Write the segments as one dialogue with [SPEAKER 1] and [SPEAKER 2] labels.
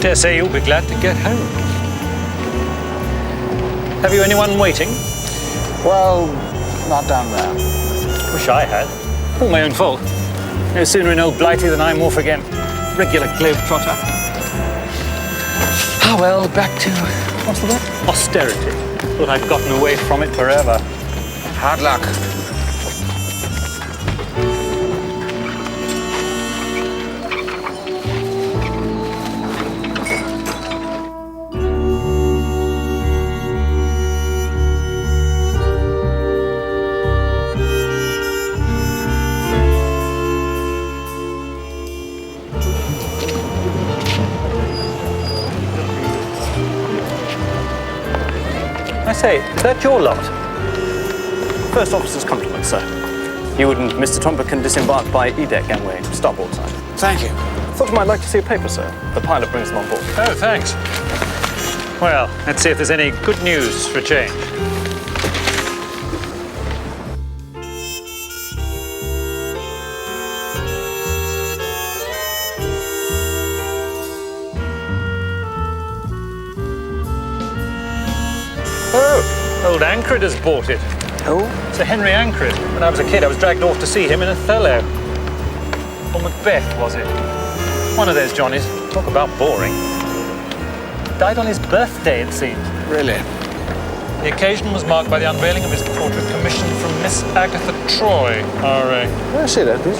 [SPEAKER 1] Dare say you'll be glad to get home. Have you anyone waiting?
[SPEAKER 2] Well, not down there.
[SPEAKER 1] Wish I had. All my own fault. No sooner in old Blighty than I'm off again. Regular globetrotter. Ah, well, back to, what's the word? Austerity. Thought I'd gotten away from it forever.
[SPEAKER 2] Hard luck.
[SPEAKER 1] I say, is that your lot?
[SPEAKER 3] First officer's compliments, sir. You and Mr. Tomberkin disembarked by E-deck gangway, starboard side.
[SPEAKER 2] Thank you.
[SPEAKER 3] Thought you might like to see a paper, sir. The pilot brings them on board.
[SPEAKER 1] Oh, thanks. Well, let's see if there's any good news for a change. Oh, old Ancred has bought it.
[SPEAKER 2] Who?
[SPEAKER 1] Sir Henry Ancred. When I was a kid, I was dragged off to see him in Othello. Or Macbeth, was it? One of those Johnnies. Talk about boring. Died on his birthday, it seems.
[SPEAKER 2] Really?
[SPEAKER 1] The occasion was marked by the unveiling of his portrait commissioned from Miss Agatha Troy, R.A.
[SPEAKER 2] Can I see that, please?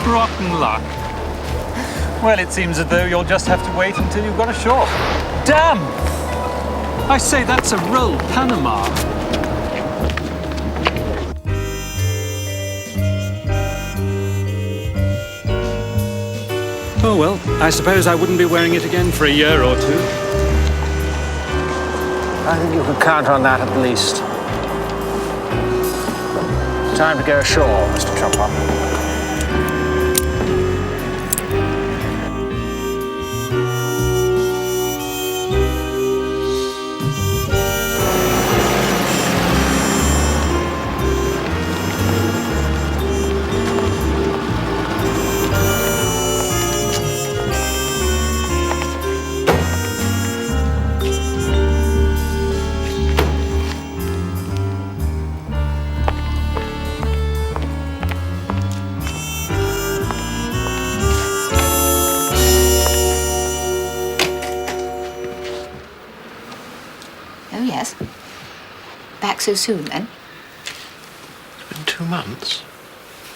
[SPEAKER 1] Rotten luck. Well, it seems as though you'll just have to wait until you've got ashore. Damn! I say, that's a roll, Panama. Oh, well, I suppose I wouldn't be wearing it again for a year or two.
[SPEAKER 2] I think you can count on that at least. Time to go ashore, Mr. Chopper.
[SPEAKER 4] Back so soon, then?
[SPEAKER 2] It's been 2 months.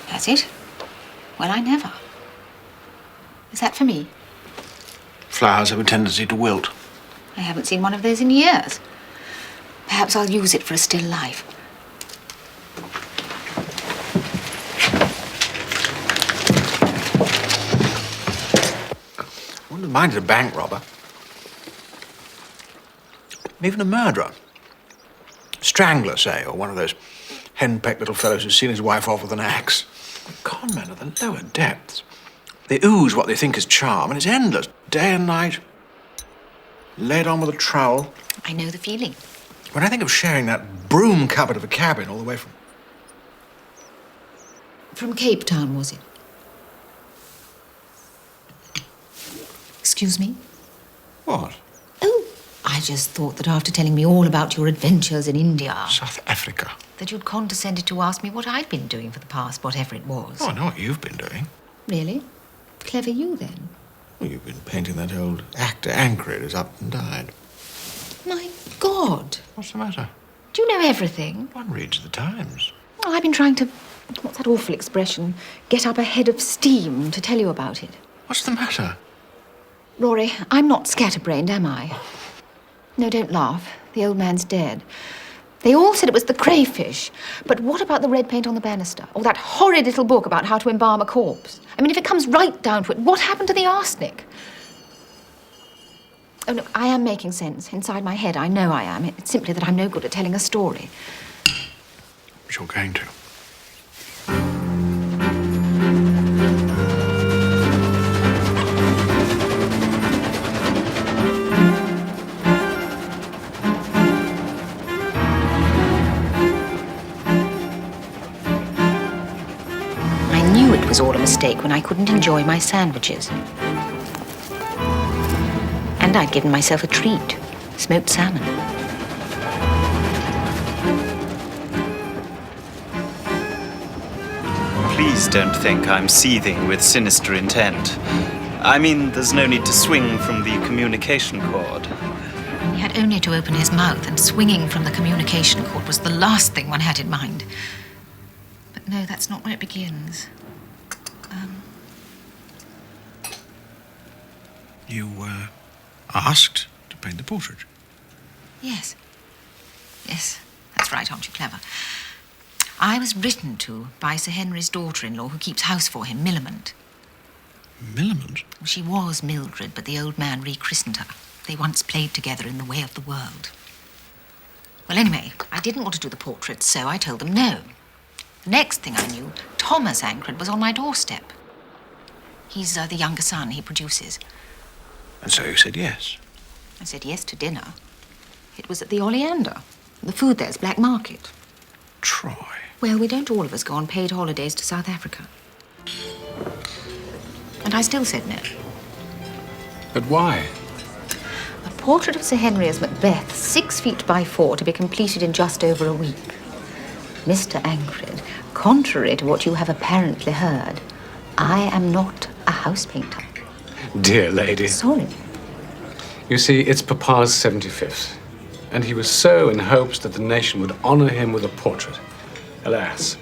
[SPEAKER 4] That's it? Well, I never. Is that for me?
[SPEAKER 2] Flowers have a tendency to wilt.
[SPEAKER 4] I haven't seen one of those in years. Perhaps I'll use it for a still life.
[SPEAKER 2] I wouldn't have minded a bank robber. Even a murderer. Strangler, say, or one of those henpecked little fellows who's seen his wife off with an axe. Con men are the lower depths. They ooze what they think is charm, and it's endless, day and night. Laid on with a trowel.
[SPEAKER 4] I know the feeling.
[SPEAKER 2] When I think of sharing that broom cupboard of a cabin all the way from...
[SPEAKER 4] From Cape Town, was it? Excuse me?
[SPEAKER 2] What?
[SPEAKER 4] Oh, I just thought that after telling me all about your adventures in India...
[SPEAKER 2] South Africa.
[SPEAKER 4] ...that you'd condescended to ask me what I'd been doing for the past, whatever it was.
[SPEAKER 2] Oh, I know what you've been doing.
[SPEAKER 4] Really? Clever you, then.
[SPEAKER 2] Well, you've been painting that old actor Ancred who's up and died.
[SPEAKER 4] My God.
[SPEAKER 2] What's the matter?
[SPEAKER 4] Do you know everything?
[SPEAKER 2] One reads the Times.
[SPEAKER 4] Well, I've been trying to... What's that awful expression? Get up a head of steam to tell you about it.
[SPEAKER 2] What's the matter?
[SPEAKER 4] Rory, I'm not scatterbrained, am I? No, don't laugh. The old man's dead. They all said it was the crayfish. But what about the red paint on the banister? Or that horrid little book about how to embalm a corpse? I mean, if it comes right down to it, what happened to the arsenic? Oh, no, I am making sense. Inside my head, I know I am. It's simply that I'm no good at telling a story.
[SPEAKER 2] But you're going to.
[SPEAKER 4] all a mistake when I couldn't enjoy my sandwiches. And I'd given myself a treat, smoked salmon.
[SPEAKER 5] Please don't think I'm seething with sinister intent. I mean, there's no need to swing from the communication cord.
[SPEAKER 4] He had only to open his mouth, and swinging from the communication cord was the last thing one had in mind. But no, that's not where it begins.
[SPEAKER 2] You asked to paint the portrait?
[SPEAKER 4] Yes. Yes, that's right, aren't you clever? I was written to by Sir Henry's daughter-in-law, who keeps house for him, Millamant.
[SPEAKER 2] Millamant?
[SPEAKER 4] She was Mildred, but the old man rechristened her. They once played together in The Way of the World. Well, anyway, I didn't want to do the portrait, so I told them no. The next thing I knew, Thomas Ancred was on my doorstep. He's the younger son he produces.
[SPEAKER 2] And so you said yes?
[SPEAKER 4] I said yes to dinner. It was at the Oleander. The food there's black market.
[SPEAKER 2] Troy.
[SPEAKER 4] Well, we don't all of us go on paid holidays to South Africa. And I still said no.
[SPEAKER 2] But why?
[SPEAKER 4] A portrait of Sir Henry as Macbeth, 6 feet by 4, to be completed in just over a week. Mr. Ancred, contrary to what you have apparently heard, I am not a house painter.
[SPEAKER 6] Dear lady.
[SPEAKER 4] Sorry.
[SPEAKER 6] You see, it's Papa's 75th, and he was so in hopes that the nation would honor him with a portrait. Alas,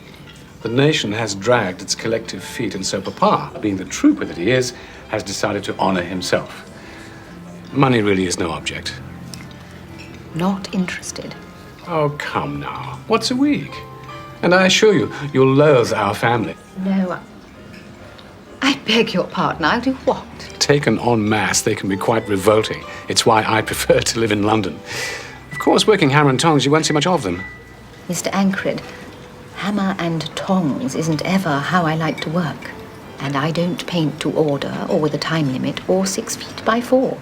[SPEAKER 6] the nation has dragged its collective feet, and so Papa, being the trooper that he is, has decided to honor himself. Money really is no object.
[SPEAKER 4] Not interested.
[SPEAKER 6] Oh, come now. What's a week? And I assure you, you'll loathe our family.
[SPEAKER 4] No, I beg your pardon. I'll do what?
[SPEAKER 6] Taken en masse, they can be quite revolting. It's why I prefer to live in London. Of course, working hammer and tongs, you won't see much of them.
[SPEAKER 4] Mr. Ancred, hammer and tongs isn't ever how I like to work. And I don't paint to order or with a time limit or 6 feet by 4.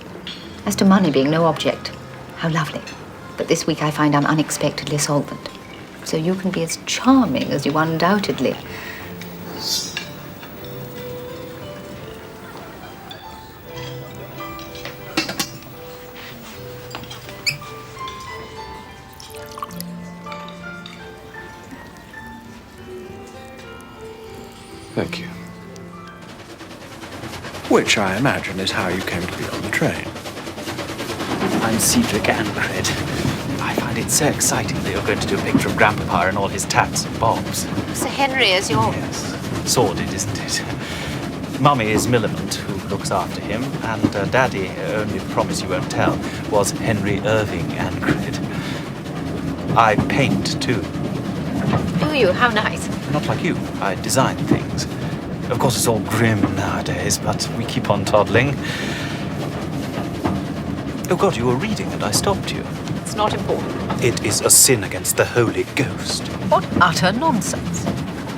[SPEAKER 4] As to money being no object, how lovely. But this week I find I'm unexpectedly solvent. So you can be as charming as you undoubtedly.
[SPEAKER 6] Thank you.
[SPEAKER 2] Which I imagine is how you came to be on the train.
[SPEAKER 5] I'm Cedric Ancred. I find it so exciting that you're going to do a picture of Grandpapa and all his tats and bobs.
[SPEAKER 4] Sir Henry is your...
[SPEAKER 5] Yes. Sordid, isn't it? Mummy is Millamant, who looks after him, and Daddy, only promise you won't tell, was Henry Irving Ancred. I paint, too.
[SPEAKER 4] Do you? How nice.
[SPEAKER 5] Not like you. I design things. Of course, it's all grim nowadays, but we keep on toddling. Oh, God, you were reading and I stopped you.
[SPEAKER 4] It's not important.
[SPEAKER 5] It is a sin against the Holy Ghost.
[SPEAKER 4] What utter nonsense.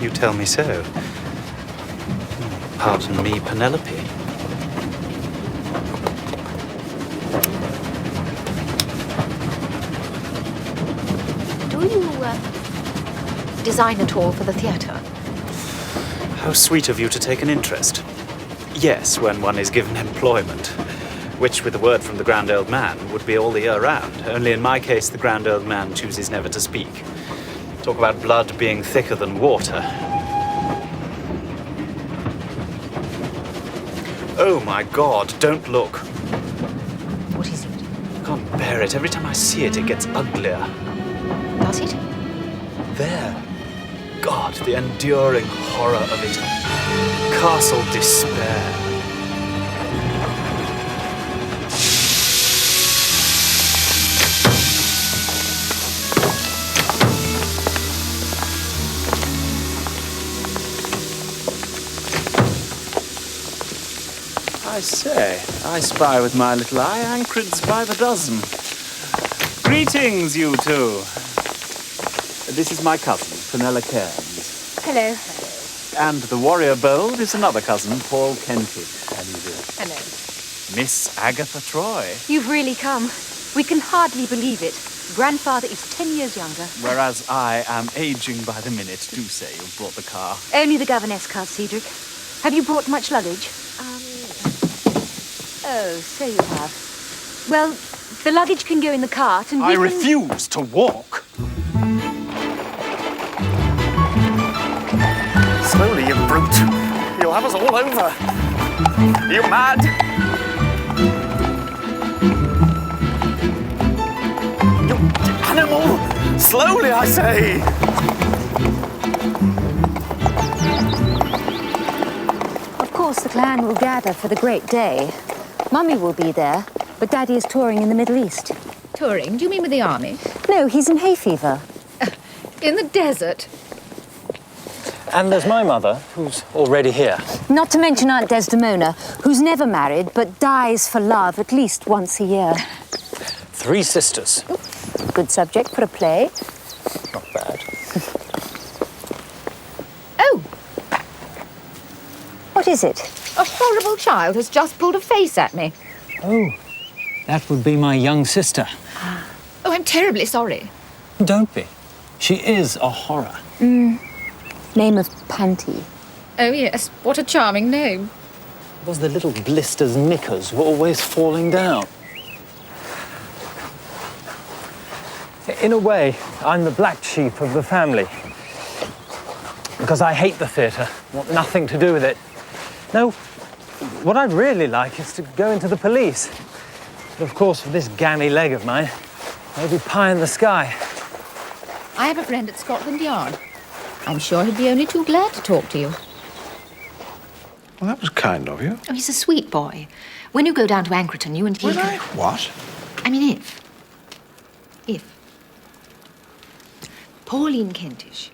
[SPEAKER 5] You tell me so. Pardon me, Penelope.
[SPEAKER 4] Do you, design at all for the theatre?
[SPEAKER 5] How sweet of you to take an interest. Yes, when one is given employment. Which, with a word from the grand old man, would be all the year round. Only in my case, the grand old man chooses never to speak. Talk about blood being thicker than water. Oh my God, don't look.
[SPEAKER 4] What is it?
[SPEAKER 5] I can't bear it. Every time I see it, it gets uglier.
[SPEAKER 4] Does it?
[SPEAKER 5] There. God, the enduring horror of it. Castle Despair. I say, I spy with my little eye Ancreds by the dozen. Greetings, you two. This is my cousin, Fenella Cairns.
[SPEAKER 4] Hello.
[SPEAKER 5] And the warrior bold is another cousin, Paul Kentish. How do you do?
[SPEAKER 4] Hello.
[SPEAKER 5] Miss Agatha Troy.
[SPEAKER 7] You've really come. We can hardly believe it. Grandfather is 10 years younger.
[SPEAKER 5] Whereas I am aging by the minute. Do say you've brought the car.
[SPEAKER 7] Only the governess car, Cedric. Have you brought much luggage? Oh, so you have. Well, the luggage can go in the cart and
[SPEAKER 3] I refuse to walk. Slowly, you brute. You'll have us all over. Are you mad? You animal! Slowly, I say!
[SPEAKER 7] Of course, the clan will gather for the great day. Mummy will be there, but Daddy is touring in the Middle East.
[SPEAKER 4] Touring? Do you mean with the army?
[SPEAKER 7] No, he's in hay fever.
[SPEAKER 4] In the desert?
[SPEAKER 3] And there's my mother, who's already here.
[SPEAKER 7] Not to mention Aunt Desdemona, who's never married, but dies for love at least once a year.
[SPEAKER 3] 3 sisters.
[SPEAKER 7] Good subject for a play.
[SPEAKER 3] Not bad.
[SPEAKER 4] Oh,
[SPEAKER 7] What is it?
[SPEAKER 4] a horrible child has just pulled a face at me.
[SPEAKER 8] Oh, that would be my young sister.
[SPEAKER 4] Oh, I'm terribly sorry.
[SPEAKER 8] Don't be. She is a horror.
[SPEAKER 7] Name of Panty.
[SPEAKER 4] Oh, yes, what a charming name.
[SPEAKER 8] Was the little blister's knickers were always falling down.
[SPEAKER 3] In a way, I'm the black sheep of the family. Because I hate the theatre, want nothing to do with it. No, what I'd really like is to go into the police. But of course, for this gammy leg of mine, maybe pie in the sky.
[SPEAKER 4] I have a friend at Scotland Yard. I'm sure he'd be only too glad to talk to you.
[SPEAKER 2] Well, that was kind of you.
[SPEAKER 4] Oh, he's a sweet boy. When you go down to Ancreton, you and he...
[SPEAKER 2] Will I? What?
[SPEAKER 4] I mean, if. Pauline Kentish,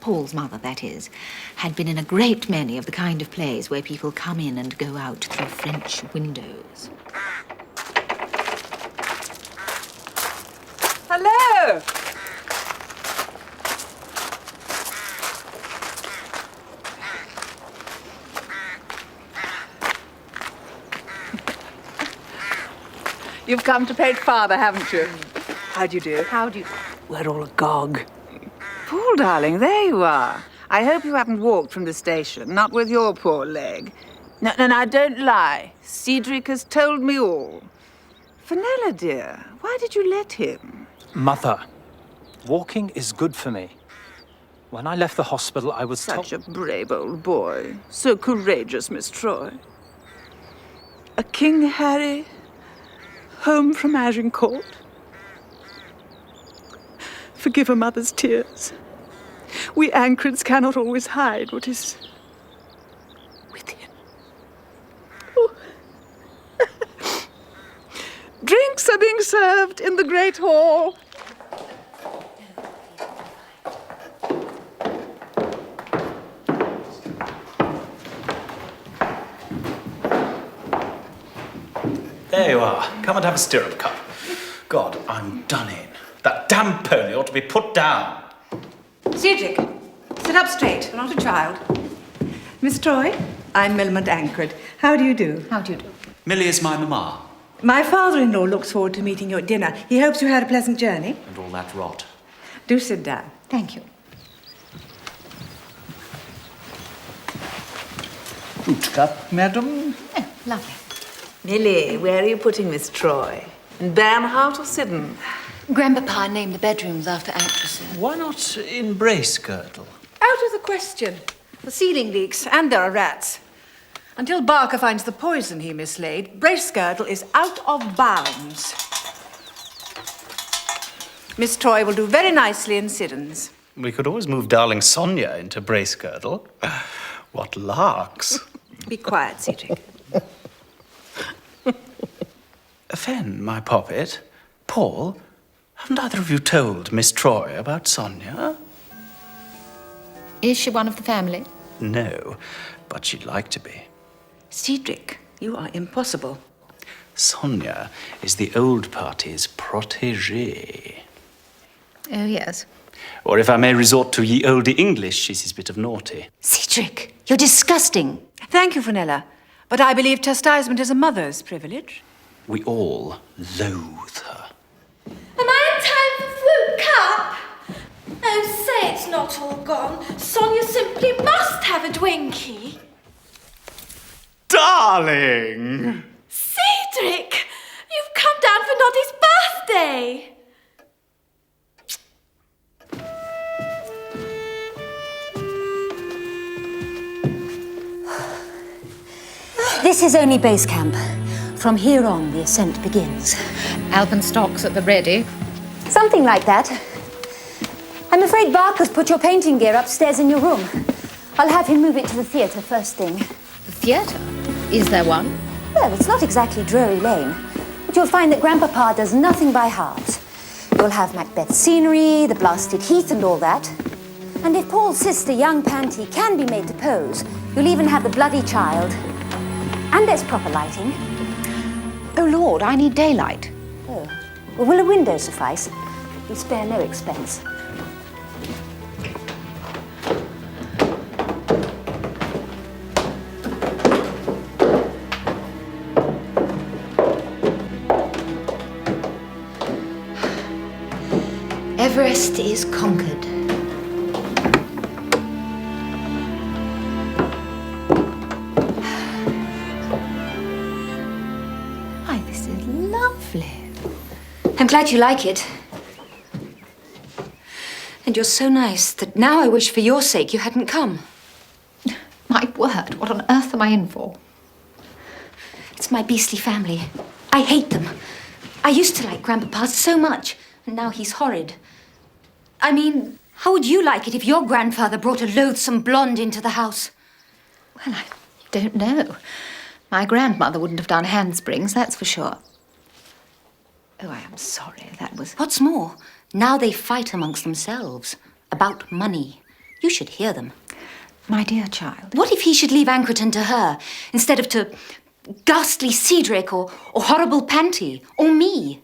[SPEAKER 4] Paul's mother, that is, had been in a great many of the kind of plays where people come in and go out through French windows.
[SPEAKER 9] Hello! You've come to paint father, haven't you? How do you do?
[SPEAKER 7] How do you...
[SPEAKER 9] We're all agog. Paul, darling, there you are. I hope you haven't walked from the station, not with your poor leg. No, don't lie. Cedric has told me all. Fenella, dear, why did you let him?
[SPEAKER 3] Mother, walking is good for me. When I left the hospital, I was
[SPEAKER 9] Such a brave old boy. So courageous, Miss Troy. A King Harry, home from Agincourt. Forgive a mother's tears. We Ancreds cannot always hide what is within. Oh. Drinks are being served in the Great Hall.
[SPEAKER 5] There you are. Come and have a stirrup cup. God, I'm done in. That damn pony ought to be put down.
[SPEAKER 10] Cedric, sit up straight. You're not a child. Miss Troy, I'm Milmond Ancred. How do you do?
[SPEAKER 4] How do you do?
[SPEAKER 5] Millie is my mamma.
[SPEAKER 10] My father-in-law looks forward to meeting you at dinner. He hopes you had a pleasant journey.
[SPEAKER 5] And all that rot.
[SPEAKER 10] Do sit down.
[SPEAKER 4] Thank you.
[SPEAKER 8] Fruit cup, madam.
[SPEAKER 4] Oh, lovely.
[SPEAKER 9] Millie, where are you putting Miss Troy? In Bernhardt or Sidden?
[SPEAKER 4] Grandpapa named the bedrooms after actresses.
[SPEAKER 8] Why not in Bracegirdle?
[SPEAKER 10] Out of the question. The ceiling leaks, and there are rats. Until Barker finds the poison he mislaid, Bracegirdle is out of bounds. Miss Troy will do very nicely in Siddons.
[SPEAKER 5] We could always move darling Sonia into Bracegirdle. What larks.
[SPEAKER 10] Be quiet, Cedric.
[SPEAKER 5] Fen, my poppet. Paul, haven't either of you told Miss Troy about Sonia?
[SPEAKER 4] Is she one of the family?
[SPEAKER 5] No, but she'd like to be.
[SPEAKER 10] Cedric, you are impossible.
[SPEAKER 5] Sonia is the old party's protégée.
[SPEAKER 4] Oh, yes.
[SPEAKER 5] Or if I may resort to ye olde English, she's his bit of naughty.
[SPEAKER 7] Cedric, you're disgusting.
[SPEAKER 10] Thank you, Fenella. But I believe chastisement is a mother's privilege.
[SPEAKER 5] We all loathe her.
[SPEAKER 11] Am I in time for fruit cup? Oh, say it's not all gone. Sonia simply must have a Dwinkie.
[SPEAKER 5] darling!
[SPEAKER 11] Cedric! You've come down for Noddy's birthday!
[SPEAKER 7] This is only base camp. From here on, the ascent begins.
[SPEAKER 4] Alpenstocks at the ready.
[SPEAKER 7] Something like that. I'm afraid Barker's put your painting gear upstairs in your room. I'll have him move it to the theatre first thing.
[SPEAKER 4] The theatre? Is there one?
[SPEAKER 7] Well, it's not exactly Drury Lane, but you'll find that Grandpapa does nothing by heart. You'll have Macbeth's scenery, the blasted heath and all that. And if Paul's sister, young Panty, can be made to pose, you'll even have the bloody child. And there's proper lighting.
[SPEAKER 4] Oh, Lord, I need daylight.
[SPEAKER 7] Oh, well, will a window suffice? We spare no expense.
[SPEAKER 4] Everest is conquered. Why, this is lovely.
[SPEAKER 7] I'm glad you like it. And you're so nice that now I wish for your sake you hadn't come.
[SPEAKER 4] My word, what on earth am I in for?
[SPEAKER 7] It's my beastly family. I hate them. I used to like Grandpapa so much, and now he's horrid. I mean, how would you like it if your grandfather brought a loathsome blonde into the house?
[SPEAKER 4] Well, I don't know. My grandmother wouldn't have done handsprings, that's for sure. Oh, I am sorry, that was...
[SPEAKER 7] What's more, now they fight amongst themselves about money. You should hear them.
[SPEAKER 4] My dear child.
[SPEAKER 7] What if he should leave Ancreton to her, instead of to ghastly Cedric or horrible Panty, or me?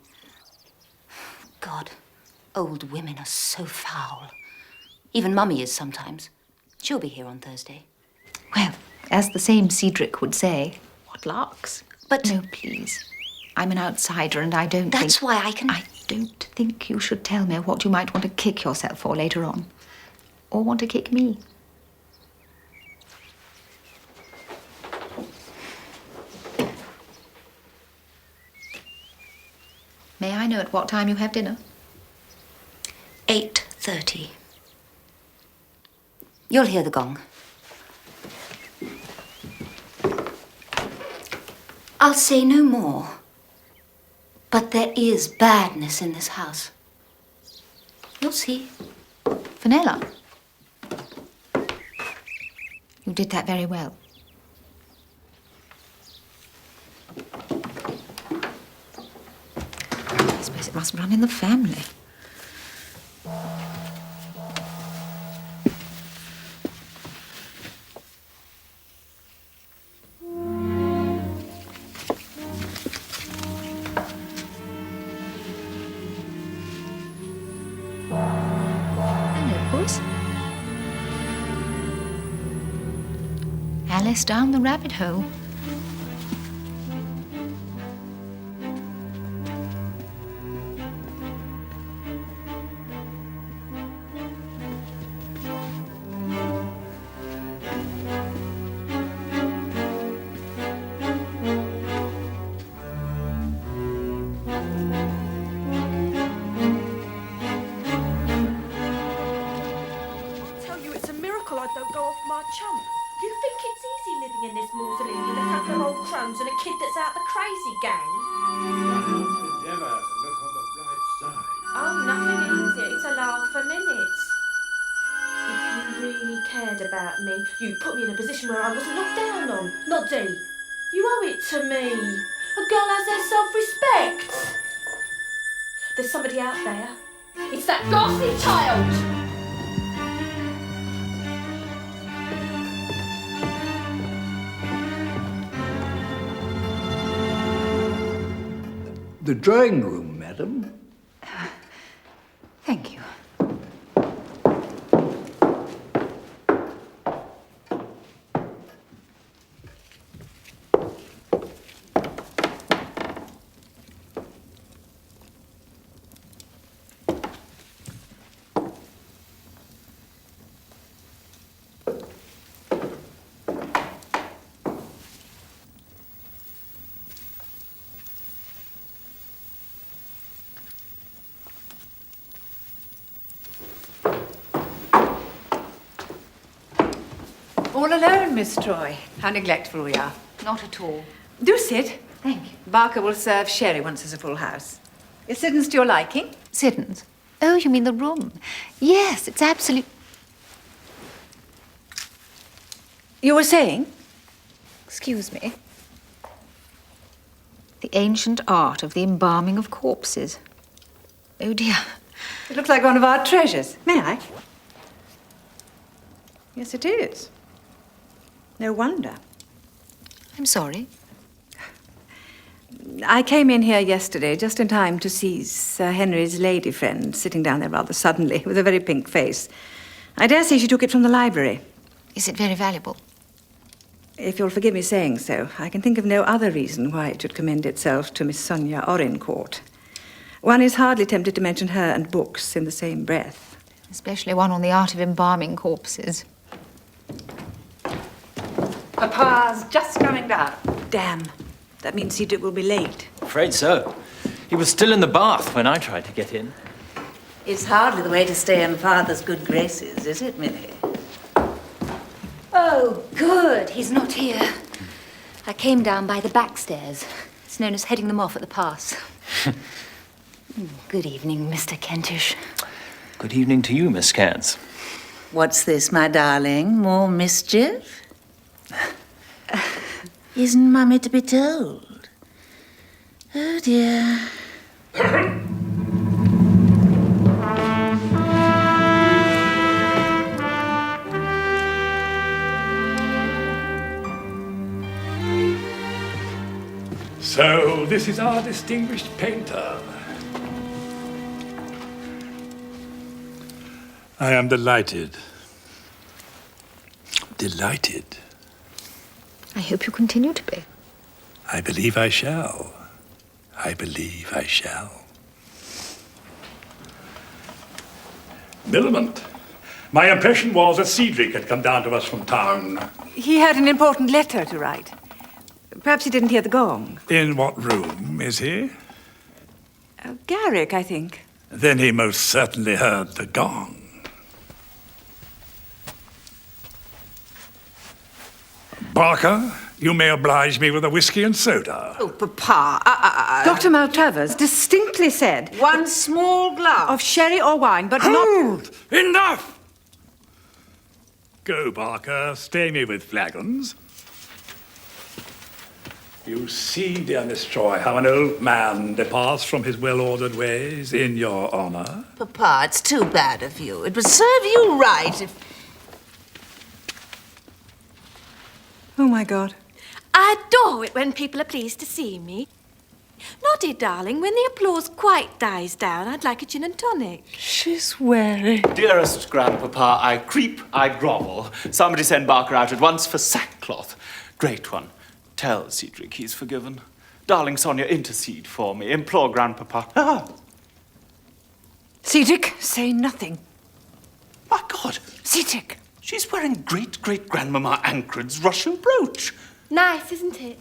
[SPEAKER 7] God, old women are so foul. Even Mummy is sometimes. She'll be here on Thursday.
[SPEAKER 4] Well, as the same Cedric would say, what larks.
[SPEAKER 7] But...
[SPEAKER 4] No, please. I'm an outsider and I don't
[SPEAKER 7] That's why I can...
[SPEAKER 4] I don't think you should tell me what you might want to kick yourself for later on. Or want to kick me. May I know at what time you have dinner?
[SPEAKER 7] 8:30. You'll hear the gong. I'll say no more. But there is badness in this house. You'll see.
[SPEAKER 4] Fenella. You did that very well. I suppose it must run in the family. Alice down the rabbit hole.
[SPEAKER 11] Tell you it's a miracle I don't go off my chump. You think it's easy living in this mausoleum with a couple of old crones and a kid that's out the crazy gang?
[SPEAKER 6] One must endeavour to look on the bright side.
[SPEAKER 11] Oh, nothing easy. It's a laugh a minute. If you really cared about me, you'd put me in a position where I wasn't looked down on. Noddy, you owe it to me. A girl has her self-respect. There's somebody out there. It's that ghastly child!
[SPEAKER 12] The drawing room, madam.
[SPEAKER 4] Thank you.
[SPEAKER 10] All alone, Miss Troy. How neglectful we are.
[SPEAKER 4] Not at all.
[SPEAKER 10] Do sit.
[SPEAKER 4] Thank you.
[SPEAKER 10] Barker will serve sherry once there's a full house. Is Siddons to your liking?
[SPEAKER 4] Siddons? Oh, you mean the room? Yes, it's absolute.
[SPEAKER 10] You were saying?
[SPEAKER 4] Excuse me. The ancient art of the embalming of corpses. Oh, dear.
[SPEAKER 10] It looks like one of our treasures. May I? Yes, it is. No wonder.
[SPEAKER 4] I'm sorry.
[SPEAKER 10] I came in here yesterday just in time to see Sir Henry's lady friend sitting down there rather suddenly with a very pink face. I dare say she took it from the library.
[SPEAKER 4] Is it very valuable?
[SPEAKER 10] If you'll forgive me saying so, I can think of no other reason why it should commend itself to Miss Sonia Orincourt. One is hardly tempted to mention her and books in the same breath.
[SPEAKER 4] Especially one on the art of embalming corpses.
[SPEAKER 10] Papa's just coming down. Damn. That means Cedric will be late.
[SPEAKER 3] Afraid so. He was still in the bath when I tried to get in.
[SPEAKER 9] It's hardly the way to stay in Father's good graces, is it, Millie?
[SPEAKER 7] Oh, good. He's not here. I came down by the back stairs. It's known as heading them off at the pass. Good evening, Mr. Kentish.
[SPEAKER 3] Good evening to you, Miss Cairns.
[SPEAKER 9] What's this, my darling? More mischief? Isn't Mummy to be told? Oh, dear.
[SPEAKER 12] So, this is our distinguished painter. I am delighted. Delighted.
[SPEAKER 4] I hope you continue to be.
[SPEAKER 12] I believe I shall. I believe I shall. Millamant, my impression was that Cedric had come down to us from town.
[SPEAKER 10] He had an important letter to write. Perhaps he didn't hear the gong.
[SPEAKER 12] In what room is he?
[SPEAKER 10] Garrick, I think.
[SPEAKER 12] Then he most certainly heard the gong. Barker, you may oblige me with a whiskey and soda.
[SPEAKER 9] Oh, Papa.
[SPEAKER 10] Dr. Maltravers distinctly said...
[SPEAKER 9] One small glass.
[SPEAKER 10] Of sherry or wine, but
[SPEAKER 12] Hold! Enough! Go, Barker, stay me with flagons. You see, dear Miss Troy, how an old man departs from his well-ordered ways in your honor.
[SPEAKER 9] Papa, it's too bad of you. It would serve you right if...
[SPEAKER 10] Oh, my God.
[SPEAKER 11] I adore it when people are pleased to see me. Noddy, darling, when the applause quite dies down, I'd like a gin and tonic.
[SPEAKER 5] She's wary. Dearest Grandpapa, I creep, I grovel. Somebody send Barker out at once for sackcloth. Great one. Tell Cedric he's forgiven. Darling Sonia, intercede for me. Implore Grandpapa. Ah!
[SPEAKER 10] Cedric, say nothing.
[SPEAKER 5] My God!
[SPEAKER 10] Cedric!
[SPEAKER 5] She's wearing great-great-grandmama Ancred's Russian brooch.
[SPEAKER 11] Nice, isn't it?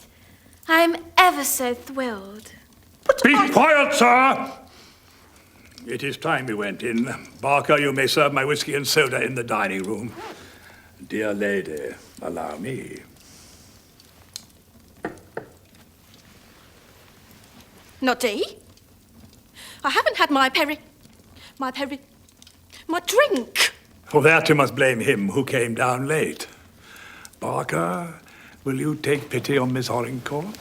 [SPEAKER 11] I'm ever so thrilled.
[SPEAKER 12] Be quiet, sir! It is time we went in. Barker, you may serve my whiskey and soda in the dining room. Dear lady, allow me.
[SPEAKER 11] Noddy? I haven't had my drink.
[SPEAKER 12] For that you must blame him who came down late. Barker, will you take pity on Miss Orincourt?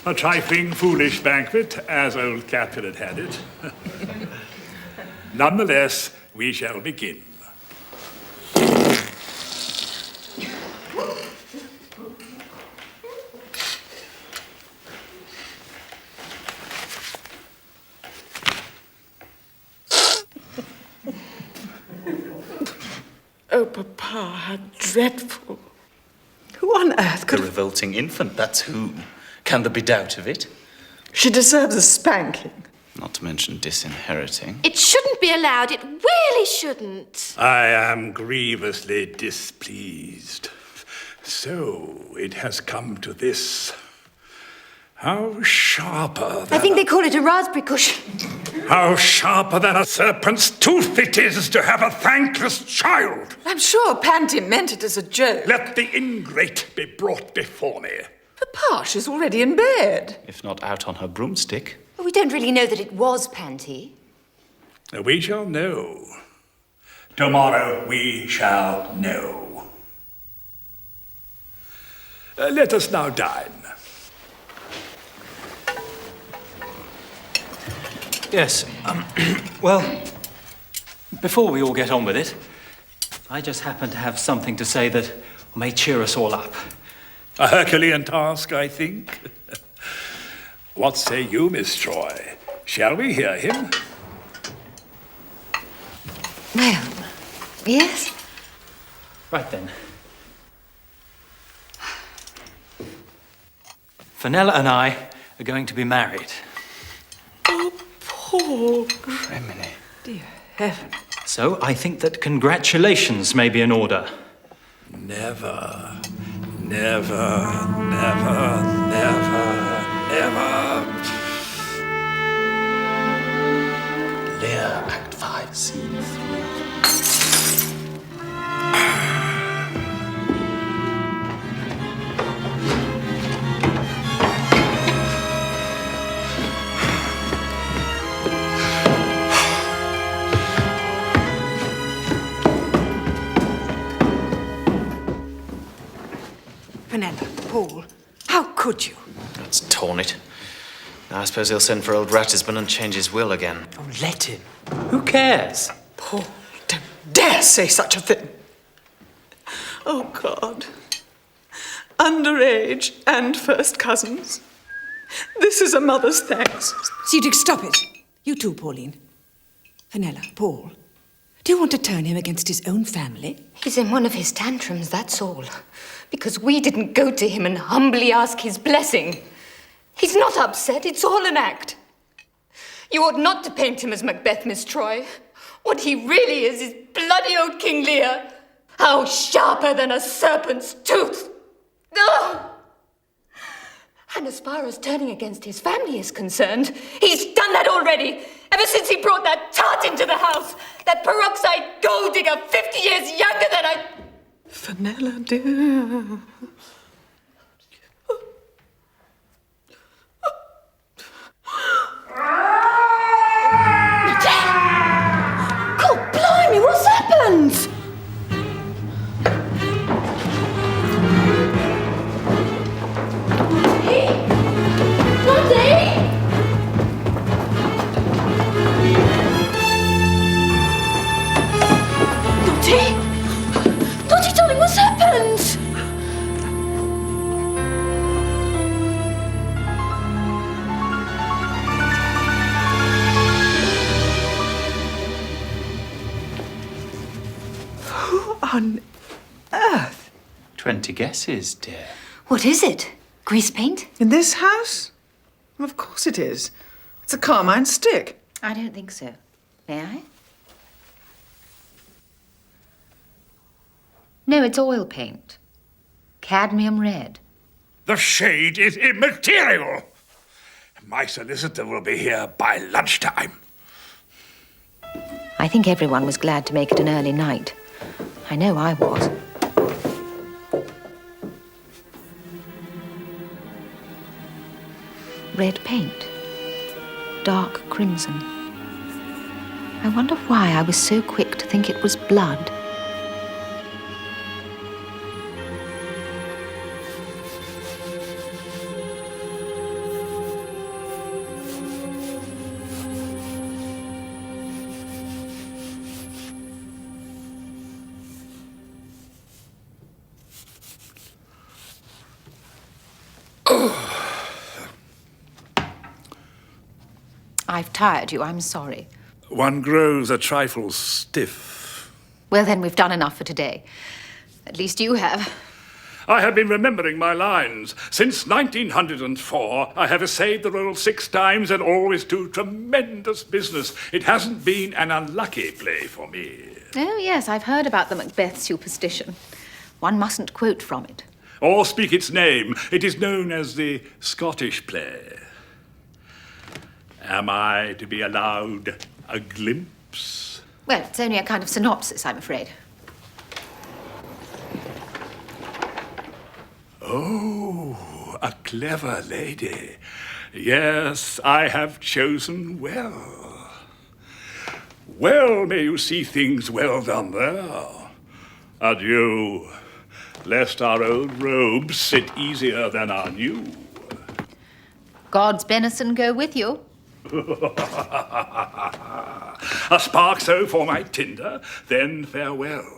[SPEAKER 12] A trifling, foolish banquet, as old Capulet had it. Nonetheless, we shall begin.
[SPEAKER 9] Oh, Papa, how dreadful. Who on earth could
[SPEAKER 5] The revolting infant, that's who. Can there be doubt of it?
[SPEAKER 9] She deserves a spanking.
[SPEAKER 5] Not to mention disinheriting.
[SPEAKER 11] It shouldn't be allowed. It really shouldn't.
[SPEAKER 12] I am grievously displeased. So it has come to this. How sharper than
[SPEAKER 7] I think they call it a raspberry cushion.
[SPEAKER 12] How sharper than a serpent's tooth it is to have a thankless child.
[SPEAKER 9] I'm sure Panty meant it as a joke.
[SPEAKER 12] Let the ingrate be brought before me.
[SPEAKER 9] Papa, she's already in bed.
[SPEAKER 5] If not out on her broomstick.
[SPEAKER 7] We don't really know that it was Panty.
[SPEAKER 12] We shall know. Tomorrow we shall know. Let us now dine.
[SPEAKER 3] Yes, well, before we all get on with it, I just happen to have something to say that may cheer us all up.
[SPEAKER 12] A Herculean task, I think. What say you, Miss Troy? Shall we hear him?
[SPEAKER 4] Well, yes?
[SPEAKER 3] Right then. Fenella and I are going to be married.
[SPEAKER 9] Oh, Paul.
[SPEAKER 5] Criminy.
[SPEAKER 9] Dear heaven.
[SPEAKER 3] So I think that congratulations may be in order.
[SPEAKER 12] Never, never, never, never, never.
[SPEAKER 5] Lear, Act 5, Scene 3.
[SPEAKER 9] Fenella, Paul, how could you?
[SPEAKER 5] That's torn it. Now I suppose he'll send for old Ratisbon and change his will again.
[SPEAKER 3] Oh, let him. Who cares?
[SPEAKER 9] Paul, don't dare say such a thing. Oh, God. Underage and first cousins. This is a mother's thanks.
[SPEAKER 10] Cedric, stop it. You too, Pauline. Fenella, Paul, do you want to turn him against his own family?
[SPEAKER 4] He's in one of his tantrums, that's all. Because we didn't go to him and humbly ask his blessing. He's not upset, it's all an act. You ought not to paint him as Macbeth, Miss Troy. What he really is bloody old King Lear. How sharper than a serpent's tooth. Ugh! And as far as turning against his family is concerned, he's done that already. Ever since he brought that tart into the house. That peroxide gold digger 50 years younger than I...
[SPEAKER 9] Fenella, dear.
[SPEAKER 4] God blimey, what's happened? Dottie, darling, what's happened?
[SPEAKER 9] Who on earth?
[SPEAKER 5] 20 guesses, dear.
[SPEAKER 4] What is it? Grease paint?
[SPEAKER 9] In this house? Well, of course it is. It's a carmine stick.
[SPEAKER 4] I don't think so. May I? No, it's oil paint. Cadmium red.
[SPEAKER 12] The shade is immaterial. My solicitor will be here by lunchtime.
[SPEAKER 4] I think everyone was glad to make it an early night. I know I was. Red paint. Dark crimson. I wonder why I was so quick to think it was blood. I've tired you, I'm sorry.
[SPEAKER 12] One grows a trifle stiff.
[SPEAKER 4] Well, then we've done enough for today. At least you have.
[SPEAKER 12] I have been remembering my lines. Since 1904, I have essayed the role 6 times and always to tremendous business. It hasn't been an unlucky play for me.
[SPEAKER 4] Oh, yes, I've heard about the Macbeth superstition. One mustn't quote from it.
[SPEAKER 12] Or speak its name. It is known as the Scottish play. Am I to be allowed a glimpse?
[SPEAKER 4] Well, it's only a kind of synopsis, I'm afraid.
[SPEAKER 12] Oh, a clever lady. Yes, I have chosen well. Well, may you see things well done there. Adieu, lest our old robes sit easier than our new.
[SPEAKER 4] God's benison go with you.
[SPEAKER 12] A spark so for my tinder, then farewell.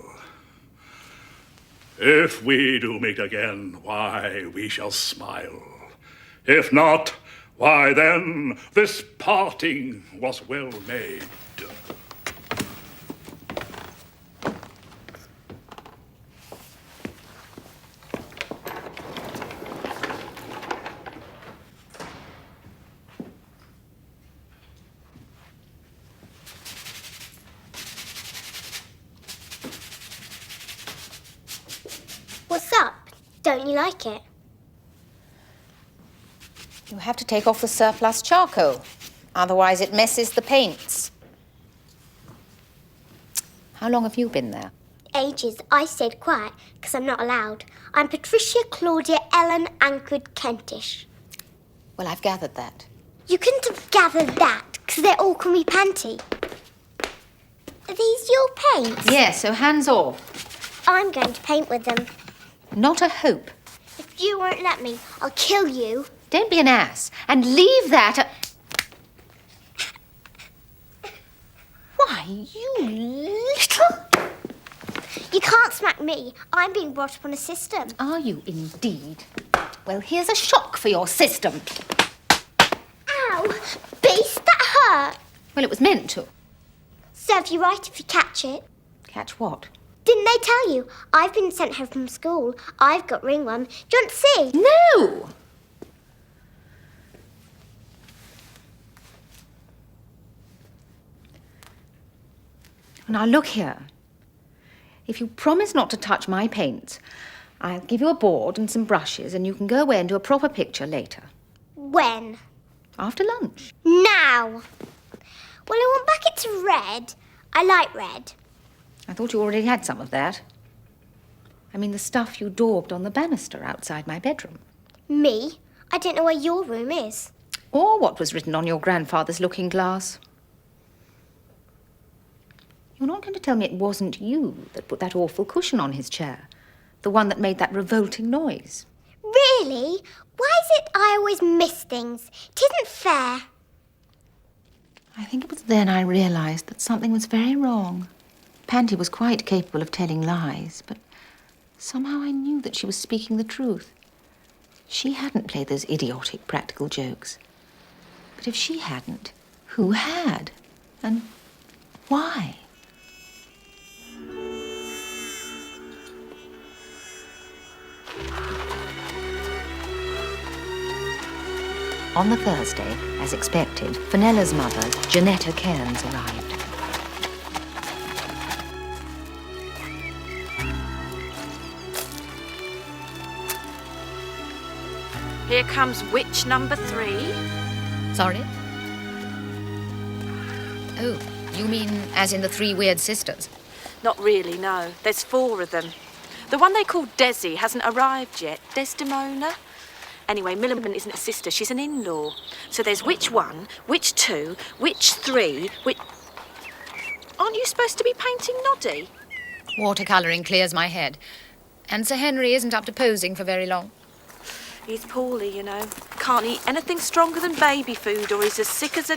[SPEAKER 12] If we do meet again, why, we shall smile. If not, why then, this parting was well made.
[SPEAKER 13] What's up? Don't you like it?
[SPEAKER 4] You have to take off the surplus charcoal. Otherwise it messes the paints. How long have you been there?
[SPEAKER 13] Ages. I stayed quiet because I'm not allowed. I'm Patricia Claudia Ellen Anchored Kentish.
[SPEAKER 4] Well, I've gathered that.
[SPEAKER 13] You couldn't have gathered that because they all call me Panty. Are these your paints?
[SPEAKER 4] Yes, so hands off.
[SPEAKER 13] I'm going to paint with them.
[SPEAKER 4] Not a hope.
[SPEAKER 13] If you won't let me, I'll kill you.
[SPEAKER 4] Don't be an ass and leave that. Why, you little...
[SPEAKER 13] You can't smack me. I'm being brought up on a system.
[SPEAKER 4] Are you indeed? Well, here's a shock for your system.
[SPEAKER 13] Ow! Beast, that hurt.
[SPEAKER 4] Well, it was meant to.
[SPEAKER 13] Serve you right if you catch it.
[SPEAKER 4] Catch what?
[SPEAKER 13] Didn't they tell you? I've been sent home from school. I've got ringworm. Do you want to see?
[SPEAKER 4] No! Now, look here. If you promise not to touch my paints, I'll give you a board and some brushes and you can go away and do a proper picture later.
[SPEAKER 13] When?
[SPEAKER 4] After lunch.
[SPEAKER 13] Now. Well, I want back it to red. I like red.
[SPEAKER 4] I thought you already had some of that. I mean, the stuff you daubed on the banister outside my bedroom.
[SPEAKER 13] Me? I don't know where your room is.
[SPEAKER 4] Or what was written on your grandfather's looking glass. You're not going to tell me it wasn't you that put that awful cushion on his chair? The one that made that revolting noise?
[SPEAKER 13] Really? Why is it I always miss things? It isn't fair.
[SPEAKER 4] I think it was then I realised that something was very wrong. Panty was quite capable of telling lies, but somehow I knew that she was speaking the truth. She hadn't played those idiotic practical jokes. But if she hadn't, who had? And why? On the Thursday, as expected, Fenella's mother, Janetta Cairns, arrived.
[SPEAKER 14] Here comes witch number 3.
[SPEAKER 4] Sorry? Oh, you mean as in the 3 weird sisters?
[SPEAKER 14] Not really, no. There's 4 of them. The one they call Desi hasn't arrived yet. Desdemona? Anyway, Millicent isn't a sister, she's an in-law. So there's witch 1, witch 2, witch 3, witch... Aren't you supposed to be painting Noddy?
[SPEAKER 4] Watercolouring clears my head. And Sir Henry isn't up to posing for very long.
[SPEAKER 14] He's poorly, you know. Can't eat anything stronger than baby food, or he's as sick as a...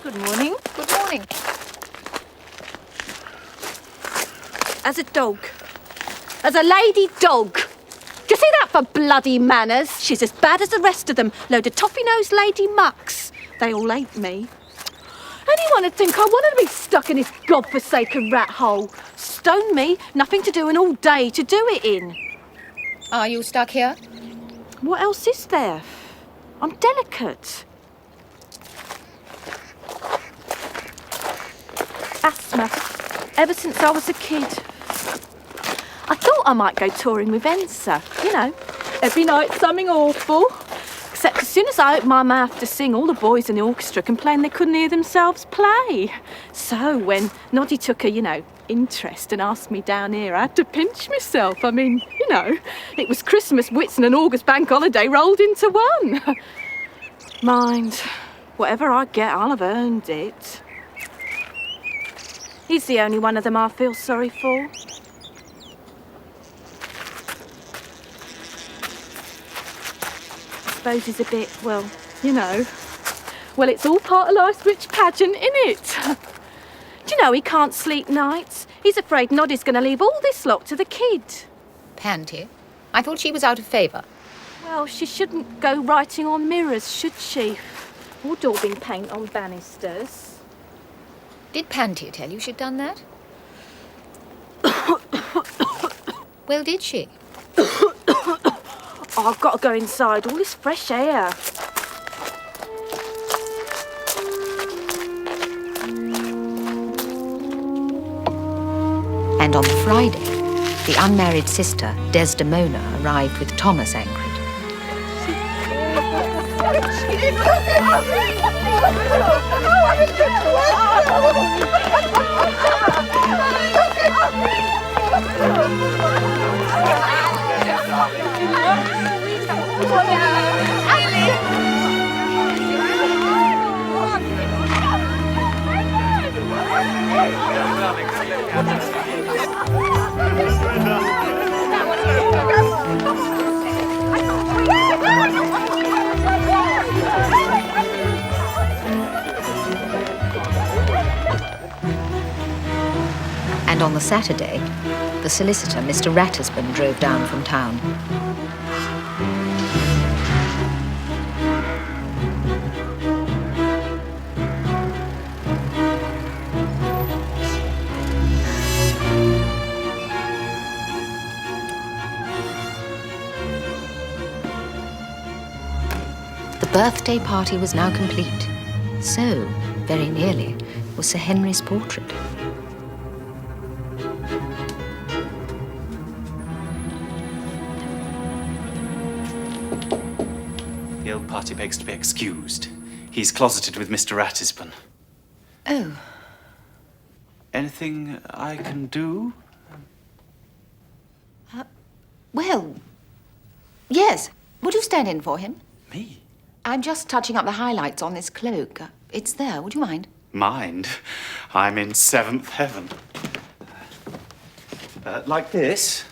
[SPEAKER 14] Good morning.
[SPEAKER 4] Good morning.
[SPEAKER 14] As a dog. As a lady dog. Do you see that for bloody manners? She's as bad as the rest of them. Load of toppy-nosed lady mucks. They all hate me. anyone would think I wanted to be stuck in this godforsaken rat hole. Stone me, nothing to do and all day to do it in.
[SPEAKER 4] Are you stuck here?
[SPEAKER 14] What else is there? I'm delicate. Asthma, ever since I was a kid. I thought I might go touring with Ensa, you know, every night something awful. Except as soon as I opened my mouth to sing, all the boys in the orchestra complained they couldn't hear themselves play. So when Noddy took a, interest and asked me down here, I had to pinch myself. I mean, it was Christmas, Whitsun and August bank holiday rolled into one. Mind, whatever I get, I'll have earned it. He's the only one of them I feel sorry for. I suppose he's a bit, well, it's all part of life's rich pageant, innit? Do you know he can't sleep nights? He's afraid Noddy's going to leave all this lot to the kid.
[SPEAKER 4] Panty? I thought she was out of favour.
[SPEAKER 14] Well, she shouldn't go writing on mirrors, should she? Or daubing paint on banisters.
[SPEAKER 4] Did Panty tell you she'd done that? Well, did she?
[SPEAKER 14] Oh, I've got to go inside, all this fresh air.
[SPEAKER 4] And on the Friday, the unmarried sister, Desdemona, arrived with Thomas Ancred. And on the Saturday, the solicitor, Mr. Rattersburn, drove down from town. The birthday party was now complete. So, very nearly, was Sir Henry's portrait.
[SPEAKER 5] The old party begs to be excused. He's closeted with Mr. Rattisburn.
[SPEAKER 4] Oh.
[SPEAKER 5] Anything I can do?
[SPEAKER 4] Well, yes. Would you stand in for him?
[SPEAKER 5] Me?
[SPEAKER 4] I'm just touching up the highlights on this cloak. It's there. Would you mind?
[SPEAKER 5] Mind? I'm in seventh heaven. Like this?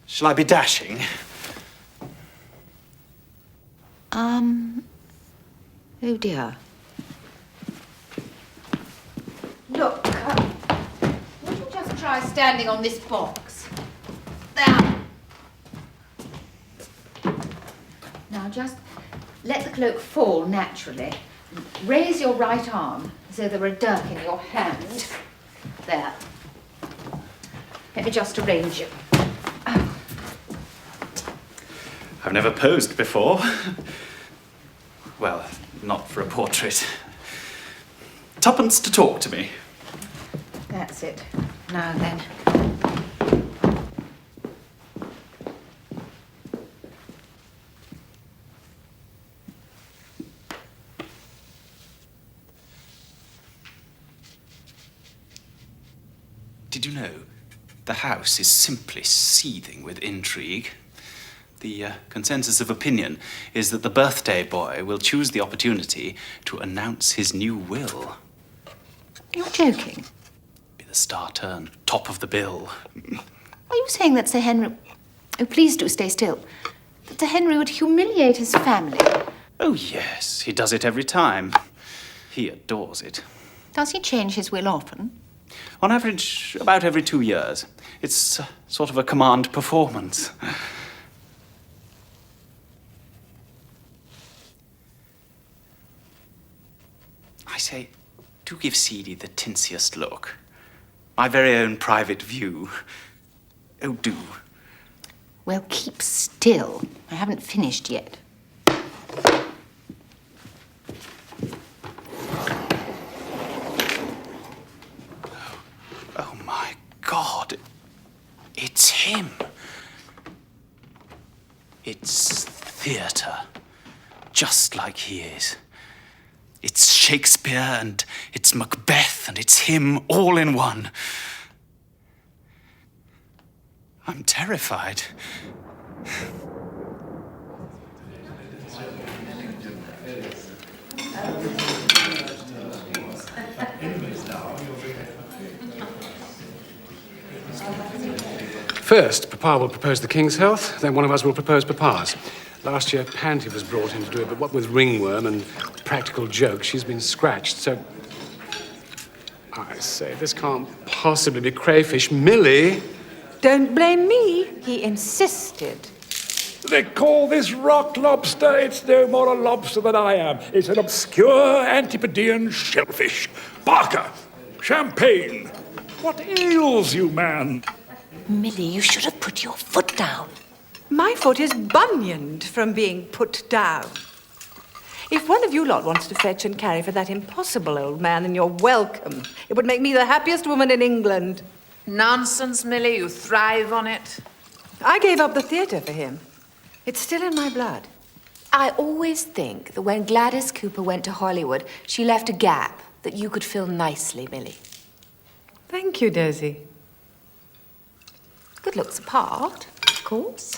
[SPEAKER 5] Shall I be dashing?
[SPEAKER 4] Oh dear. Look, would you just try standing on this box? There. Now just let the cloak fall naturally. Raise your right arm as though there were a dirk in your hand. There. Let me just arrange you.
[SPEAKER 5] I've never posed before. Well, not for a portrait. Tuppence to talk to me.
[SPEAKER 4] That's it. Now then.
[SPEAKER 5] Did you know the house is simply seething with intrigue? The consensus of opinion is that the birthday boy will choose the opportunity to announce his new will.
[SPEAKER 4] You're joking.
[SPEAKER 5] Be the star turn, top of the bill.
[SPEAKER 4] Are you saying that Sir Henry... Oh, please do stay still. That Sir Henry would humiliate his family?
[SPEAKER 5] Oh, yes. He does it every time. He adores it.
[SPEAKER 4] Does he change his will often?
[SPEAKER 5] On average, about every 2 years. It's sort of a command performance. I say, do give Seedy the tinsiest look. My very own private view. Oh, do.
[SPEAKER 4] Well, keep still. I haven't finished yet.
[SPEAKER 5] Oh, my God. It's him. It's theatre. Just like he is. It's Shakespeare, and it's Macbeth, and it's him all in one. I'm terrified.
[SPEAKER 6] First, Papa will propose the King's health, then one of us will propose Papa's. Last year, Panty was brought in to do it, but what with ringworm and practical jokes, she's been scratched, so... I say, this can't possibly be crayfish. Millie!
[SPEAKER 10] Don't blame me. He insisted.
[SPEAKER 12] They call this rock lobster. It's no more a lobster than I am. It's an obscure Antipodean shellfish. Barker! Champagne! What ails you, man?
[SPEAKER 11] Millie, you should have put your foot down.
[SPEAKER 10] My foot is bunioned from being put down. If one of you lot wants to fetch and carry for that impossible old man, then you're welcome. It would make me the happiest woman in England.
[SPEAKER 9] Nonsense, Millie. You thrive on it.
[SPEAKER 10] I gave up the theatre for him. It's still in my blood.
[SPEAKER 15] I always think that when Gladys Cooper went to Hollywood, she left a gap that you could fill nicely, Millie.
[SPEAKER 10] Thank you, Daisy.
[SPEAKER 15] Good looks apart, of course.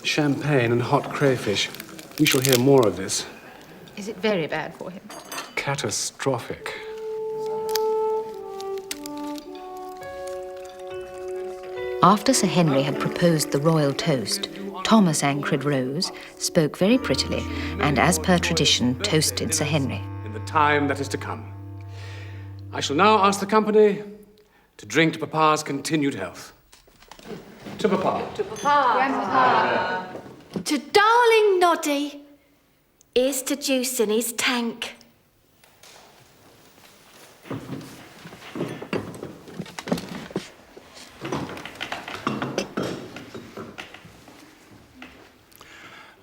[SPEAKER 6] Champagne and hot crayfish. We shall hear more of this.
[SPEAKER 4] Is it very bad for him?
[SPEAKER 6] Catastrophic.
[SPEAKER 4] After Sir Henry had proposed the royal toast, Thomas Ancred rose, spoke very prettily, and as per tradition, toasted Sir Henry.
[SPEAKER 6] In the time that is to come. I shall now ask the company to drink to Papa's continued health. To Papa.
[SPEAKER 11] To Papa. Grandpapa. To darling Noddy. Here's to juice in his tank.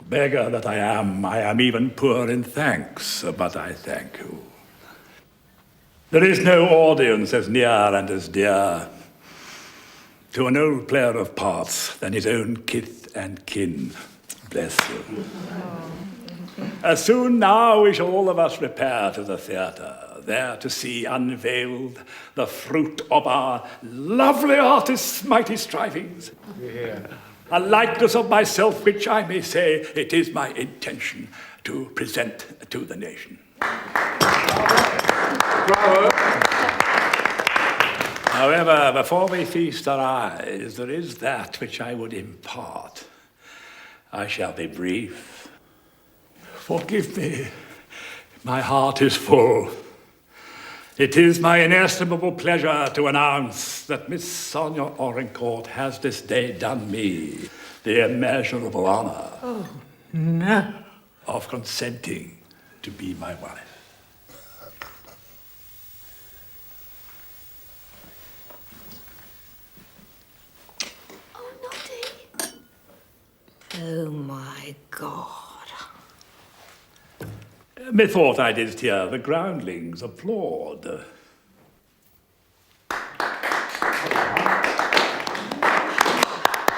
[SPEAKER 12] Beggar that I am even poor in thanks, but I thank you. There is no audience as near and as dear to an old player of parts than his own kith and kin. Bless you. As soon now we shall all of us repair to the theatre, there to see unveiled the fruit of our lovely artist's mighty strivings.
[SPEAKER 6] Yeah.
[SPEAKER 12] A likeness of myself which I may say it is my intention to present to the nation.
[SPEAKER 6] Bravo.
[SPEAKER 12] However, before we feast our eyes, there is that which I would impart. I shall be brief. Forgive me. My heart is full. It is my inestimable pleasure to announce that Miss Sonia Orencourt has this day done me the immeasurable honor of consenting to be my wife.
[SPEAKER 15] Oh, my God.
[SPEAKER 12] Methought I did hear the groundlings applaud.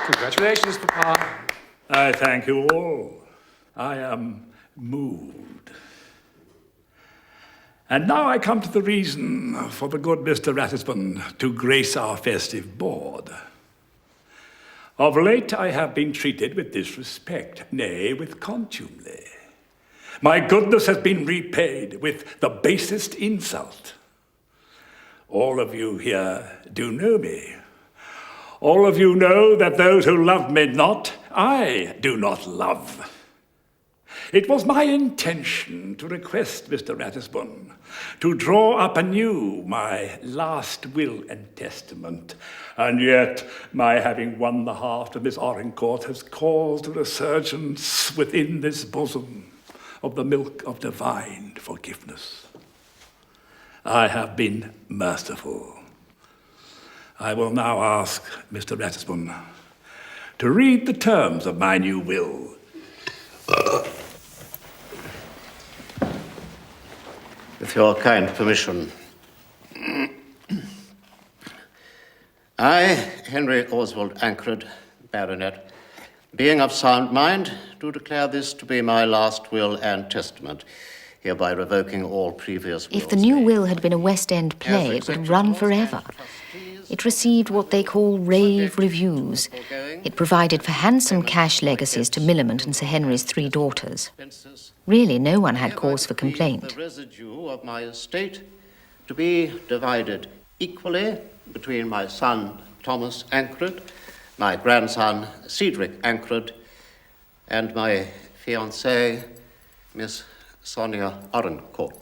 [SPEAKER 6] Congratulations, Papa.
[SPEAKER 12] I thank you all. I am moved. And now I come to the reason for the good Mr. Ratisbon to grace our festive board. Of late I have been treated with disrespect, nay, with contumely. My goodness has been repaid with the basest insult. All of you here do know me. All of you know that those who love me not, I do not love. It was my intention to request Mr. Ratisbon to draw up anew my last will and testament, and yet my having won the heart of Miss Orencourt has caused a resurgence within this bosom of the milk of divine forgiveness. I have been merciful. I will now ask Mr. Ratisbon to read the terms of my new will.
[SPEAKER 16] With your kind permission. I, Henry Oswald Ancred, Baronet, being of sound mind, do declare this to be my last will and testament, hereby revoking all previous wills.
[SPEAKER 4] If the new will had been a West End play, it would run forever. It received what they call rave reviews. It provided for handsome cash legacies to Millamant and Sir Henry's 3 daughters. Really, no one had cause for complaint.
[SPEAKER 16] The residue of my estate to be divided equally between my son, Thomas Ancred, my grandson, Cedric Ancred, and my fiancée, Miss Sonia Orencourt.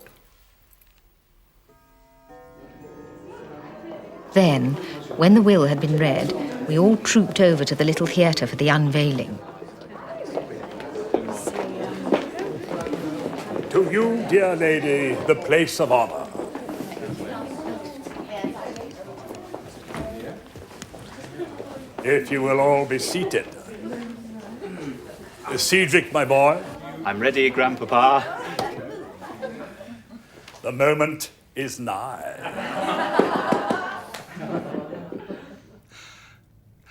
[SPEAKER 4] Then, when the will had been read, we all trooped over to the little theatre for the unveiling.
[SPEAKER 12] To you, dear lady, the place of honor. If you will all be seated. Cedric, my boy.
[SPEAKER 5] I'm ready, Grandpapa.
[SPEAKER 12] The moment is nigh.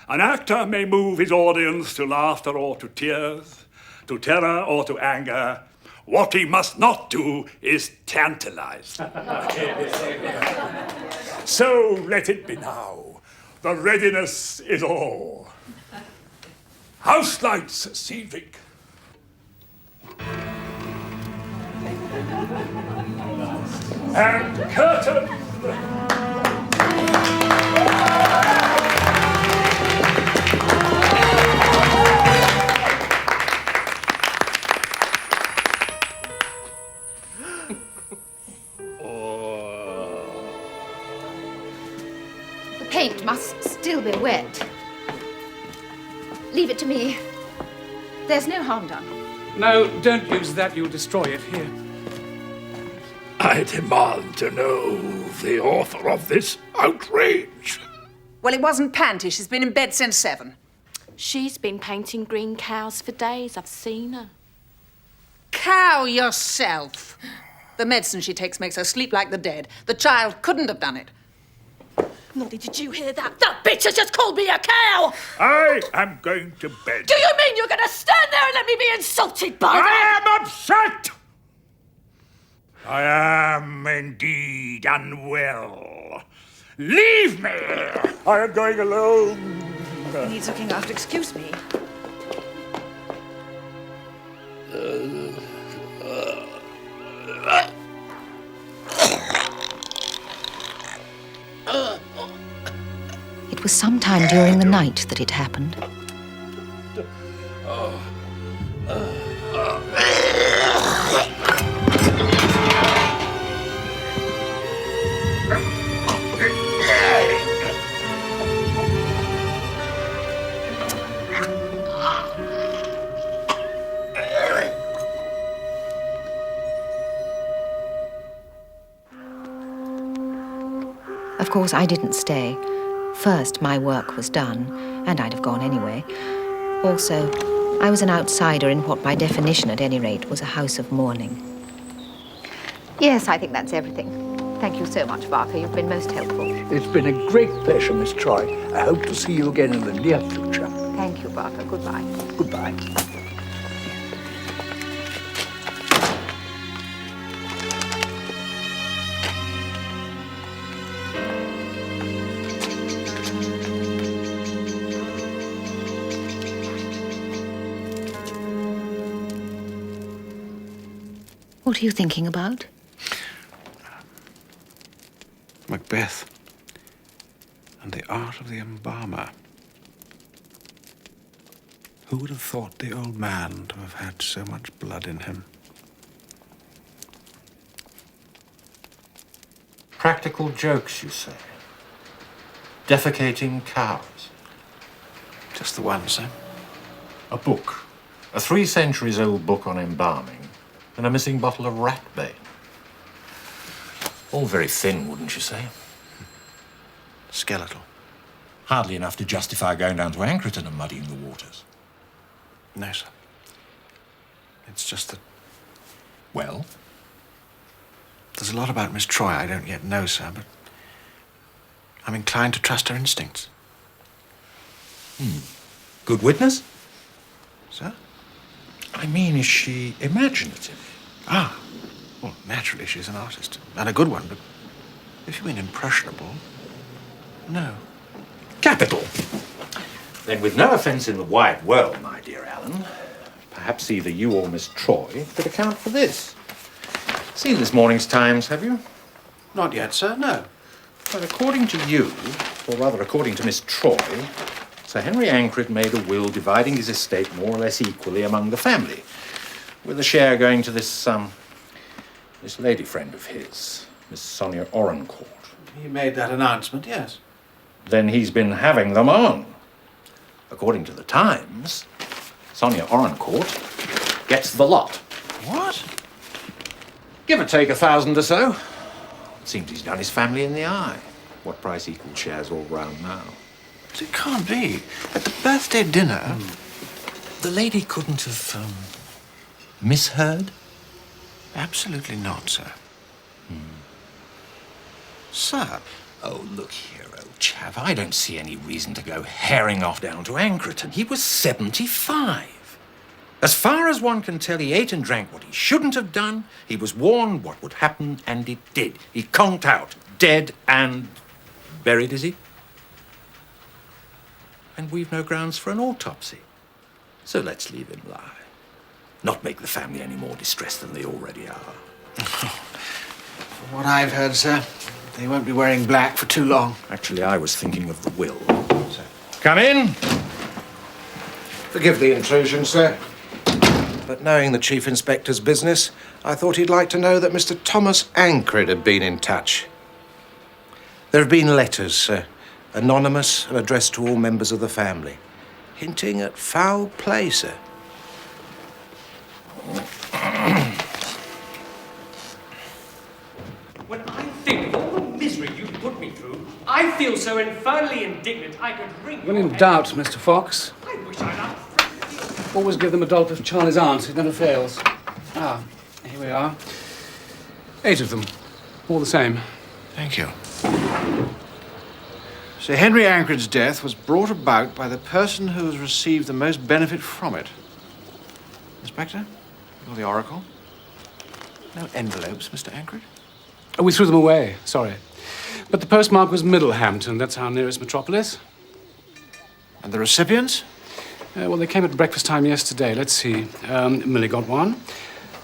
[SPEAKER 12] An actor may move his audience to laughter or to tears, to terror or to anger. What he must not do is tantalize. So let it be now. The readiness is all. House lights, Cedric. And curtain.
[SPEAKER 4] The paint must still be wet. Leave it to me. There's no harm done.
[SPEAKER 6] No, don't use that. You'll destroy it. Here.
[SPEAKER 12] I demand to know the author of this outrage.
[SPEAKER 9] Well, it wasn't Panty. She's been in bed since 7.
[SPEAKER 14] She's been painting green cows for days. I've seen her.
[SPEAKER 9] Cow yourself. The medicine she takes makes her sleep like the dead. The child couldn't have done it.
[SPEAKER 14] Noddy, did you hear that? That bitch has just called me a cow!
[SPEAKER 12] I am going to bed.
[SPEAKER 14] Do you mean you're going to stand there and let me be insulted by
[SPEAKER 12] I
[SPEAKER 14] that?
[SPEAKER 12] am upset! I am indeed unwell. Leave me! I am going alone.
[SPEAKER 10] He needs looking after. Excuse me.
[SPEAKER 4] It was sometime during the night that it happened. Of course, I didn't stay. First, my work was done, and I'd have gone anyway. Also, I was an outsider in what, by definition at any rate, was a house of mourning. Yes, I think that's everything. Thank you so much, Barker. You've been most helpful.
[SPEAKER 17] It's been a great pleasure, Miss Troy. I hope to see you again in the near future.
[SPEAKER 4] Thank you, Barker. Goodbye.
[SPEAKER 17] Goodbye.
[SPEAKER 4] What are you thinking about?
[SPEAKER 2] Macbeth and the art of the embalmer. Who would have thought the old man to have had so much blood in him?
[SPEAKER 18] Practical jokes, you say? Defecating cows?
[SPEAKER 2] Just the one, sir.
[SPEAKER 18] A book. A 3 centuries-old book on embalming. And a missing bottle of ratbane. All very thin, wouldn't you say?
[SPEAKER 2] Skeletal.
[SPEAKER 18] Hardly enough to justify going down to Ancreton and muddying the waters.
[SPEAKER 2] No, sir. It's just that...
[SPEAKER 18] Well?
[SPEAKER 2] There's a lot about Miss Troy I don't yet know, sir, but I'm inclined to trust her instincts.
[SPEAKER 18] Good witness?
[SPEAKER 2] Sir?
[SPEAKER 18] I mean, is she imaginative?
[SPEAKER 2] Ah, well, naturally she's an artist, and a good one, but if you mean impressionable, no.
[SPEAKER 18] Capital. Then with no offence in the wide world, my dear Alan, perhaps either you or Miss Troy could account for this. Seen this morning's Times, have you?
[SPEAKER 2] Not yet, sir, no.
[SPEAKER 18] But according to you, or rather according to Miss Troy, Sir Henry Ancret made a will dividing his estate more or less equally among the family, with a share going to this lady friend of his, Miss Sonia Orencourt.
[SPEAKER 2] He made that announcement, yes.
[SPEAKER 18] Then he's been having them on. According to the Times, Sonia Orencourt gets the lot.
[SPEAKER 2] What?
[SPEAKER 18] Give or take 1,000 or so. It seems he's done his family in the eye. What price equal shares all round now?
[SPEAKER 2] But it can't be. At the birthday dinner...
[SPEAKER 18] The lady couldn't have, misheard?
[SPEAKER 2] Absolutely not, sir. Sir?
[SPEAKER 18] Oh, look here, old chap. I don't see any reason to go herring off down to Ancreton. He was 75. As far as one can tell, he ate and drank what he shouldn't have done. He was warned what would happen, and it did. He conked out, dead and buried, is he? And we've no grounds for an autopsy. So let's leave him lie. Not make the family any more distressed than they already are.
[SPEAKER 2] From what I've heard, sir, they won't be wearing black for too long.
[SPEAKER 18] Actually, I was thinking of the will. Come in.
[SPEAKER 19] Forgive the intrusion, sir. But knowing the Chief Inspector's business, I thought he'd like to know that Mr. Thomas Ancret had been in touch. There have been letters, sir, anonymous and addressed to all members of the family, hinting at foul play, sir.
[SPEAKER 20] When I think of all the misery you put me through, I feel so infernally indignant I could wring
[SPEAKER 6] When
[SPEAKER 20] your
[SPEAKER 6] in
[SPEAKER 20] head.
[SPEAKER 6] doubt, Mr. Fox,
[SPEAKER 20] I wish I'd unthreatened you.
[SPEAKER 6] always give them a dollop of Charlie's aunt. It never fails. Ah, here we are. 8 of them. All the same.
[SPEAKER 2] Thank you. Sir Henry Ancret's death was brought about by the person who has received the most benefit from it. Inspector? Or the Oracle? No envelopes, Mr. Ancret?
[SPEAKER 6] Oh, we threw them away. Sorry. But the postmark was Middlehampton. That's our nearest metropolis.
[SPEAKER 2] And the recipients?
[SPEAKER 6] Well, they came at breakfast time yesterday. Let's see. Millie got one.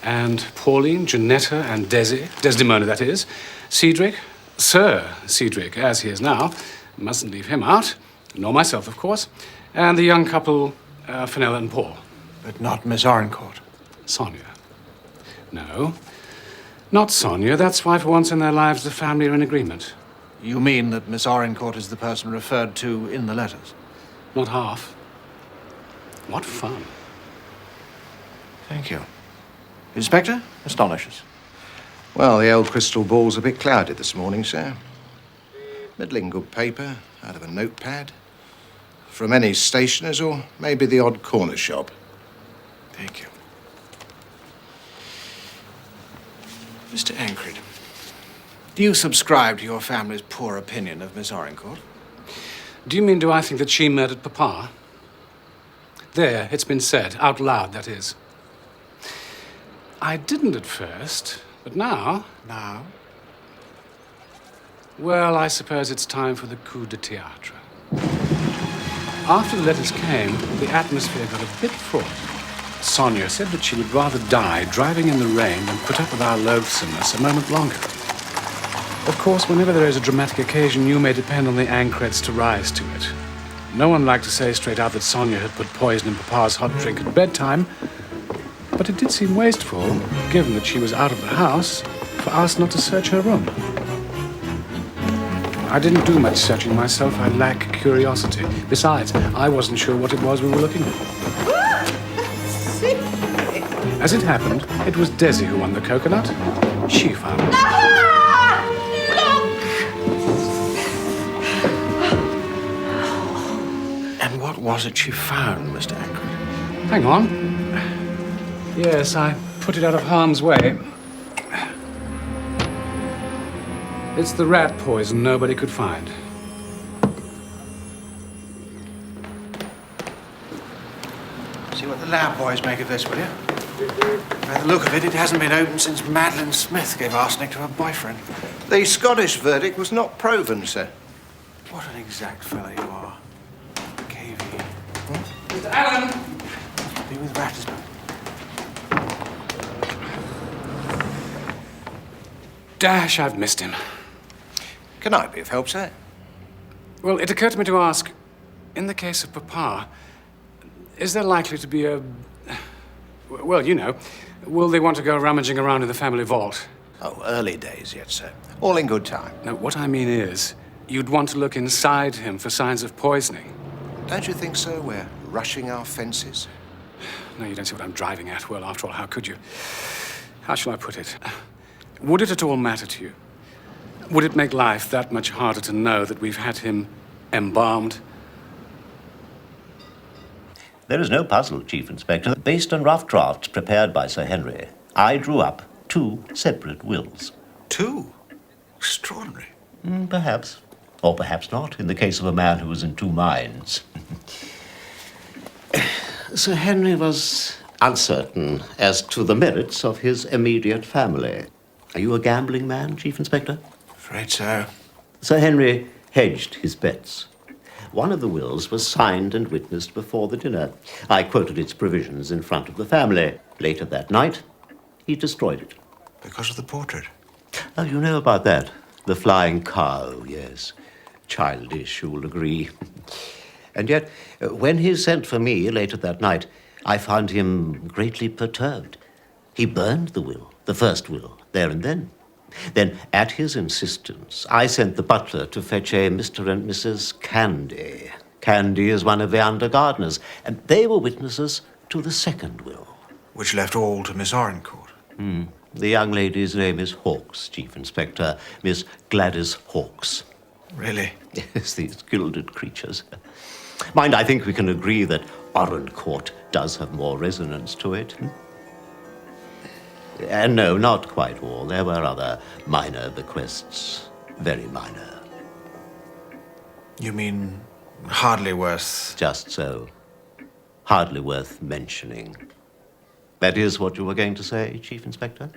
[SPEAKER 6] And Pauline, Janetta, and Desdemona, that is. Cedric, Sir Cedric, as he is now. Mustn't leave him out. Nor myself, of course. And the young couple, Fenella and Paul.
[SPEAKER 2] But not Miss Orencourt.
[SPEAKER 6] Sonia. No. Not Sonia. That's why, for once in their lives, the family are in agreement.
[SPEAKER 2] You mean that Miss Orencourt is the person referred to in the letters?
[SPEAKER 6] Not half. What fun.
[SPEAKER 2] Thank you. Inspector, astonish us.
[SPEAKER 19] Well, the old crystal ball's a bit clouded this morning, sir. Middling good paper out of a notepad. From any stationer's or maybe the odd corner shop.
[SPEAKER 2] Thank you. Mr. Ancret, do you subscribe to your family's poor opinion of Miss Orencourt?
[SPEAKER 6] Do you mean, do I think that she murdered Papa? There, it's been said, out loud, that is. I didn't at first, but now...
[SPEAKER 2] Now?
[SPEAKER 6] Well, I suppose it's time for the coup de théâtre. After the letters came, the atmosphere got a bit fraught. Sonia said that she would rather die driving in the rain than put up with our loathsomeness a moment longer. Of course, whenever there is a dramatic occasion, you may depend on the Ancrets to rise to it. No one liked to say straight out that Sonia had put poison in Papa's hot drink at bedtime, but it did seem wasteful, given that she was out of the house, for us not to search her room. I didn't do much searching myself. I lack curiosity. Besides, I wasn't sure what it was we were looking for. As it happened, it was Desi who won the coconut. She found it.
[SPEAKER 2] And what was it she found, Mr. Ankred?
[SPEAKER 6] Hang on. Yes, I put it out of harm's way. It's the rat poison nobody could find.
[SPEAKER 2] See what the lab boys make of this, will you? By the look of it, it hasn't been opened since Madeline Smith gave arsenic to her boyfriend.
[SPEAKER 19] The Scottish verdict was not proven, sir.
[SPEAKER 2] What an exact fellow you are. KV.
[SPEAKER 6] Mr. Allen!
[SPEAKER 2] Be with Ratisbon.
[SPEAKER 6] Dash, I've missed him.
[SPEAKER 19] Can I be of help, sir?
[SPEAKER 6] Well, it occurred to me to ask, in the case of Papa, is there likely to be a... Well, you know, will they want to go rummaging around in the family vault?
[SPEAKER 19] Oh, early days yet, sir. All in good time.
[SPEAKER 6] No, what I mean is, you'd want to look inside him for signs of poisoning.
[SPEAKER 19] Don't you think so? We're rushing our fences.
[SPEAKER 6] No, you don't see what I'm driving at. Well, after all, how could you? How shall I put it? Would it at all matter to you? Would it make life that much harder to know that we've had him embalmed?
[SPEAKER 21] There is no puzzle, Chief Inspector. Based on rough drafts prepared by Sir Henry, I drew up 2 separate wills.
[SPEAKER 2] 2? Extraordinary.
[SPEAKER 21] Perhaps. Or perhaps not, in the case of a man who was in 2 minds. Sir Henry was uncertain as to the merits of his immediate family. Are you a gambling man, Chief Inspector?
[SPEAKER 2] Afraid so.
[SPEAKER 21] Sir Henry hedged his bets. One of the wills was signed and witnessed before the dinner. I quoted its provisions in front of the family. Later that night, he destroyed it.
[SPEAKER 2] Because of the portrait?
[SPEAKER 21] Oh, you know about that. The flying cow, yes. Childish, you'll agree. And yet, when he sent for me later that night, I found him greatly perturbed. He burned the will, the first will, there and then. Then, at his insistence, I sent the butler to fetch a Mr. and Mrs. Candy. Candy is one of the under gardeners, and they were witnesses to the second will.
[SPEAKER 2] Which left all to Miss Orencourt.
[SPEAKER 21] The young lady's name is Hawkes, Chief Inspector. Miss Gladys Hawkes.
[SPEAKER 2] Really?
[SPEAKER 21] Yes, these gilded creatures. Mind, I think we can agree that Orencourt does have more resonance to it. And no, not quite all. There were other minor bequests. Very minor.
[SPEAKER 2] You mean hardly worth...
[SPEAKER 21] Just so. Hardly worth mentioning. That is what you were going to say, Chief Inspector?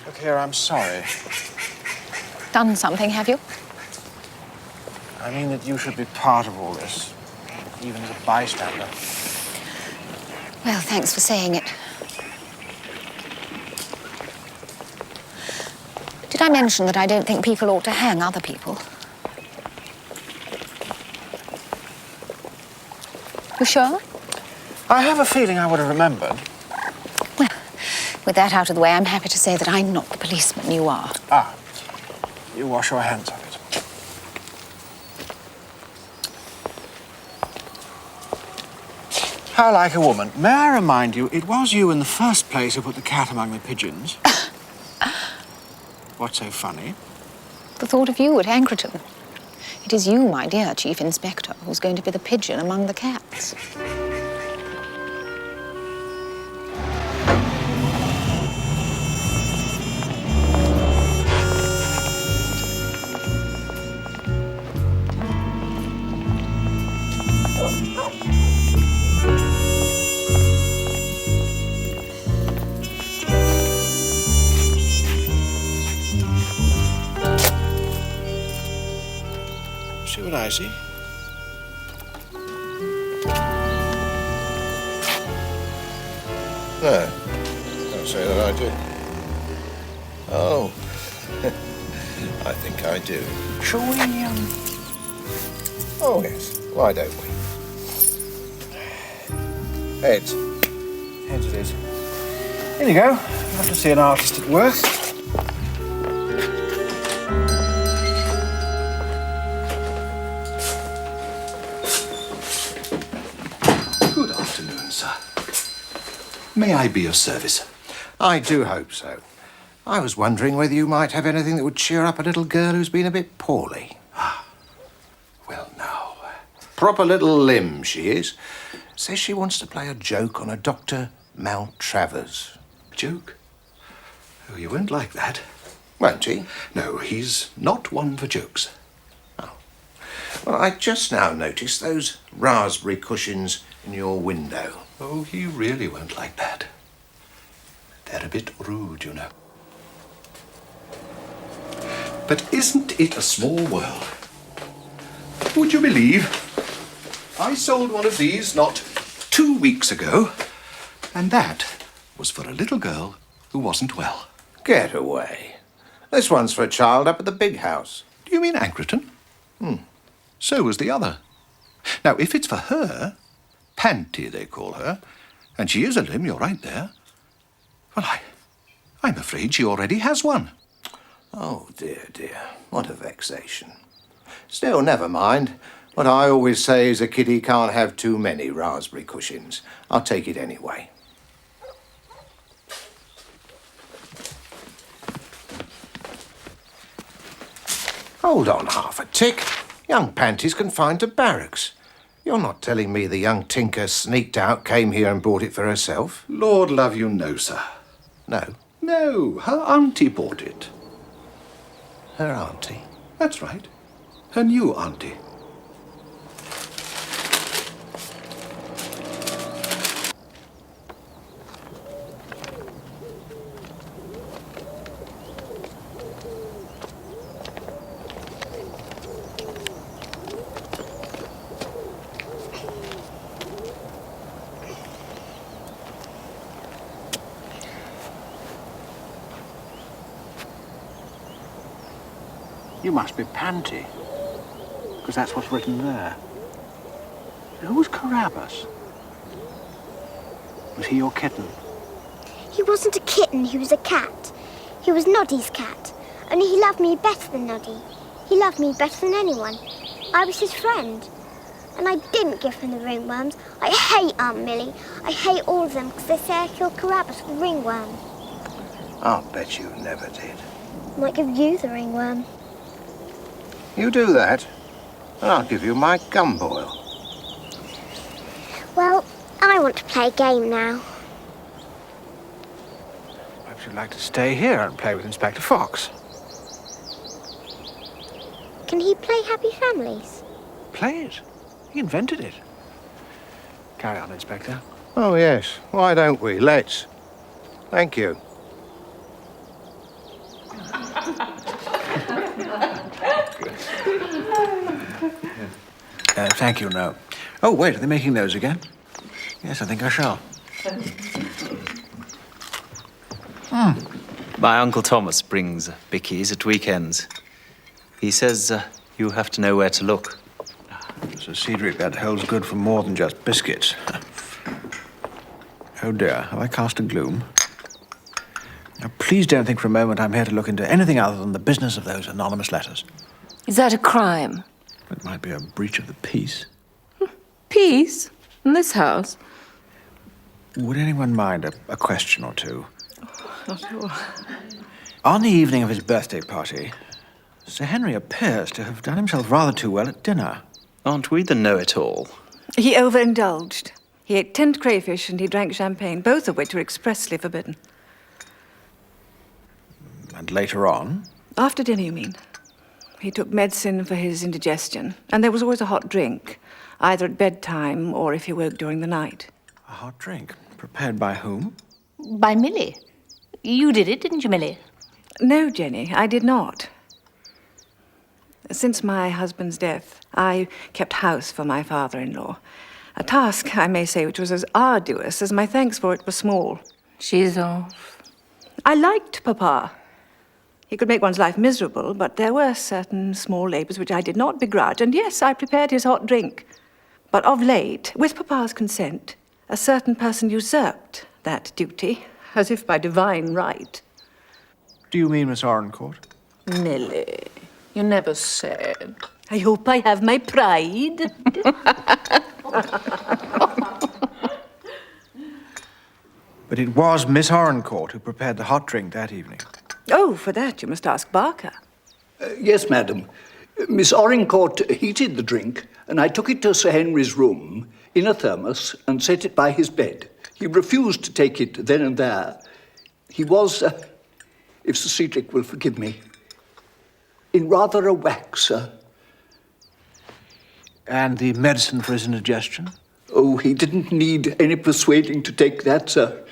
[SPEAKER 2] Look here, I'm sorry.
[SPEAKER 4] Done something, have you?
[SPEAKER 2] I mean that you should be part of all this, even as a bystander.
[SPEAKER 4] Well, thanks for saying it. Did I mention that I don't think people ought to hang other people? You sure?
[SPEAKER 2] I have a feeling I would have remembered.
[SPEAKER 4] Well, with that out of the way, I'm happy to say that I'm not the policeman you are.
[SPEAKER 2] Ah, you wash your hands of it. How like a woman. May I remind you, it was you in the first place who put the cat among the pigeons. What's so funny?
[SPEAKER 4] The thought of you at Ankreton. It is you, my dear Chief Inspector, who's going to be the pigeon among the cats.
[SPEAKER 2] See what I see?
[SPEAKER 19] No, can't say that I do. Oh, I think I do. Shall we, Oh, yes. Why don't we? Heads.
[SPEAKER 2] Heads it is. Here you go. Love to see an artist at work.
[SPEAKER 1] Good afternoon, sir. May I be of service?
[SPEAKER 19] I do hope so. I was wondering whether you might have anything that would cheer up a little girl who's been a bit poorly.
[SPEAKER 1] Well, now.
[SPEAKER 19] Proper little limb, she is. Says she wants to play a joke on a Dr. Maltravers.
[SPEAKER 1] Joke? Oh, he won't like that.
[SPEAKER 19] Won't he?
[SPEAKER 1] No, he's not one for jokes.
[SPEAKER 19] Well, I just now noticed those raspberry cushions in your window.
[SPEAKER 1] Oh, he really won't like that. They're a bit rude, you know. But isn't it a small world? Would you believe I sold one of these not 2 weeks ago, and that was for a little girl who wasn't well.
[SPEAKER 19] Get away. This one's for a child up at the big house.
[SPEAKER 1] Do you mean Ancreton? So was the other. Now, if it's for her, Panty they call her, and she is a limb, you're right there, well, I'm afraid she already has one.
[SPEAKER 19] Oh, dear, dear. What a vexation. Still, never mind. What I always say is a kiddie can't have too many raspberry cushions. I'll take it anyway. Hold on half a tick. Young Panty's confined to barracks. You're not telling me the young tinker sneaked out, came here and bought it for herself?
[SPEAKER 1] Lord love you, no, sir.
[SPEAKER 19] No?
[SPEAKER 1] No, her auntie bought it.
[SPEAKER 19] Her auntie?
[SPEAKER 1] That's right. Her new auntie.
[SPEAKER 2] You must be Panty, because that's what's written there. Who was Carabas? Was he your kitten?
[SPEAKER 13] He wasn't a kitten, he was a cat. He was Noddy's cat, only he loved me better than Noddy. He loved me better than anyone. I was his friend. And I didn't give him the ringworms. I hate Aunt Millie. I hate all of them because they say I killed Carabas with a ringworm.
[SPEAKER 19] I'll bet you never did.
[SPEAKER 13] I might give you the ringworm.
[SPEAKER 19] You do that, and I'll give you my gumboil.
[SPEAKER 13] Well, I want to play a game now.
[SPEAKER 2] Perhaps you'd like to stay here and play with Inspector Fox.
[SPEAKER 13] Can he play Happy Families?
[SPEAKER 2] Play it. He invented it. Carry on, Inspector.
[SPEAKER 19] Oh, yes. Why don't we? Let's. Thank you.
[SPEAKER 2] Thank you, no. Oh, wait, are they making those again? Yes, I think I shall.
[SPEAKER 5] My Uncle Thomas brings bickies at weekends. He says you have to know where to look.
[SPEAKER 2] Sir Cedric, that holds good for more than just biscuits. Oh, dear, have I cast a gloom? Now, please don't think for a moment I'm here to look into anything other than the business of those anonymous letters.
[SPEAKER 15] Is that a crime?
[SPEAKER 2] It might be a breach of the peace.
[SPEAKER 15] Peace? In this house?
[SPEAKER 2] Would anyone mind a question or two?
[SPEAKER 15] Not at all.
[SPEAKER 2] On the evening of his birthday party, Sir Henry appears to have done himself rather too well at dinner.
[SPEAKER 5] Aren't we the know-it-all?
[SPEAKER 10] He overindulged. He ate tinned crayfish and he drank champagne, both of which were expressly forbidden.
[SPEAKER 2] And later on?
[SPEAKER 10] After dinner, you mean? He took medicine for his indigestion, and there was always a hot drink, either at bedtime or if he woke during the night.
[SPEAKER 2] A hot drink? Prepared by whom?
[SPEAKER 15] By Millie. You did it, didn't you, Millie?
[SPEAKER 10] No, Jenny, I did not. Since my husband's death, I kept house for my father-in-law. A task, I may say, which was as arduous as my thanks for it were small.
[SPEAKER 15] She's off.
[SPEAKER 10] I liked Papa. He could make one's life miserable, but there were certain small labours which I did not begrudge, and yes, I prepared his hot drink. But of late, with Papa's consent, a certain person usurped that duty, as if by divine right.
[SPEAKER 2] Do you mean Miss Orencourt?
[SPEAKER 10] Millie, you never said. I hope I have my pride.
[SPEAKER 2] But it was Miss Orencourt who prepared the hot drink that evening.
[SPEAKER 10] Oh, for that you must ask Barker.
[SPEAKER 17] Yes, madam. Miss Orencourt heated the drink, and I took it to Sir Henry's room in a thermos and set it by his bed. He refused to take it then and there. He was, if Sir Cedric will forgive me, in rather a wax, sir.
[SPEAKER 2] And the medicine for his indigestion?
[SPEAKER 17] Oh, he didn't need any persuading to take that, sir.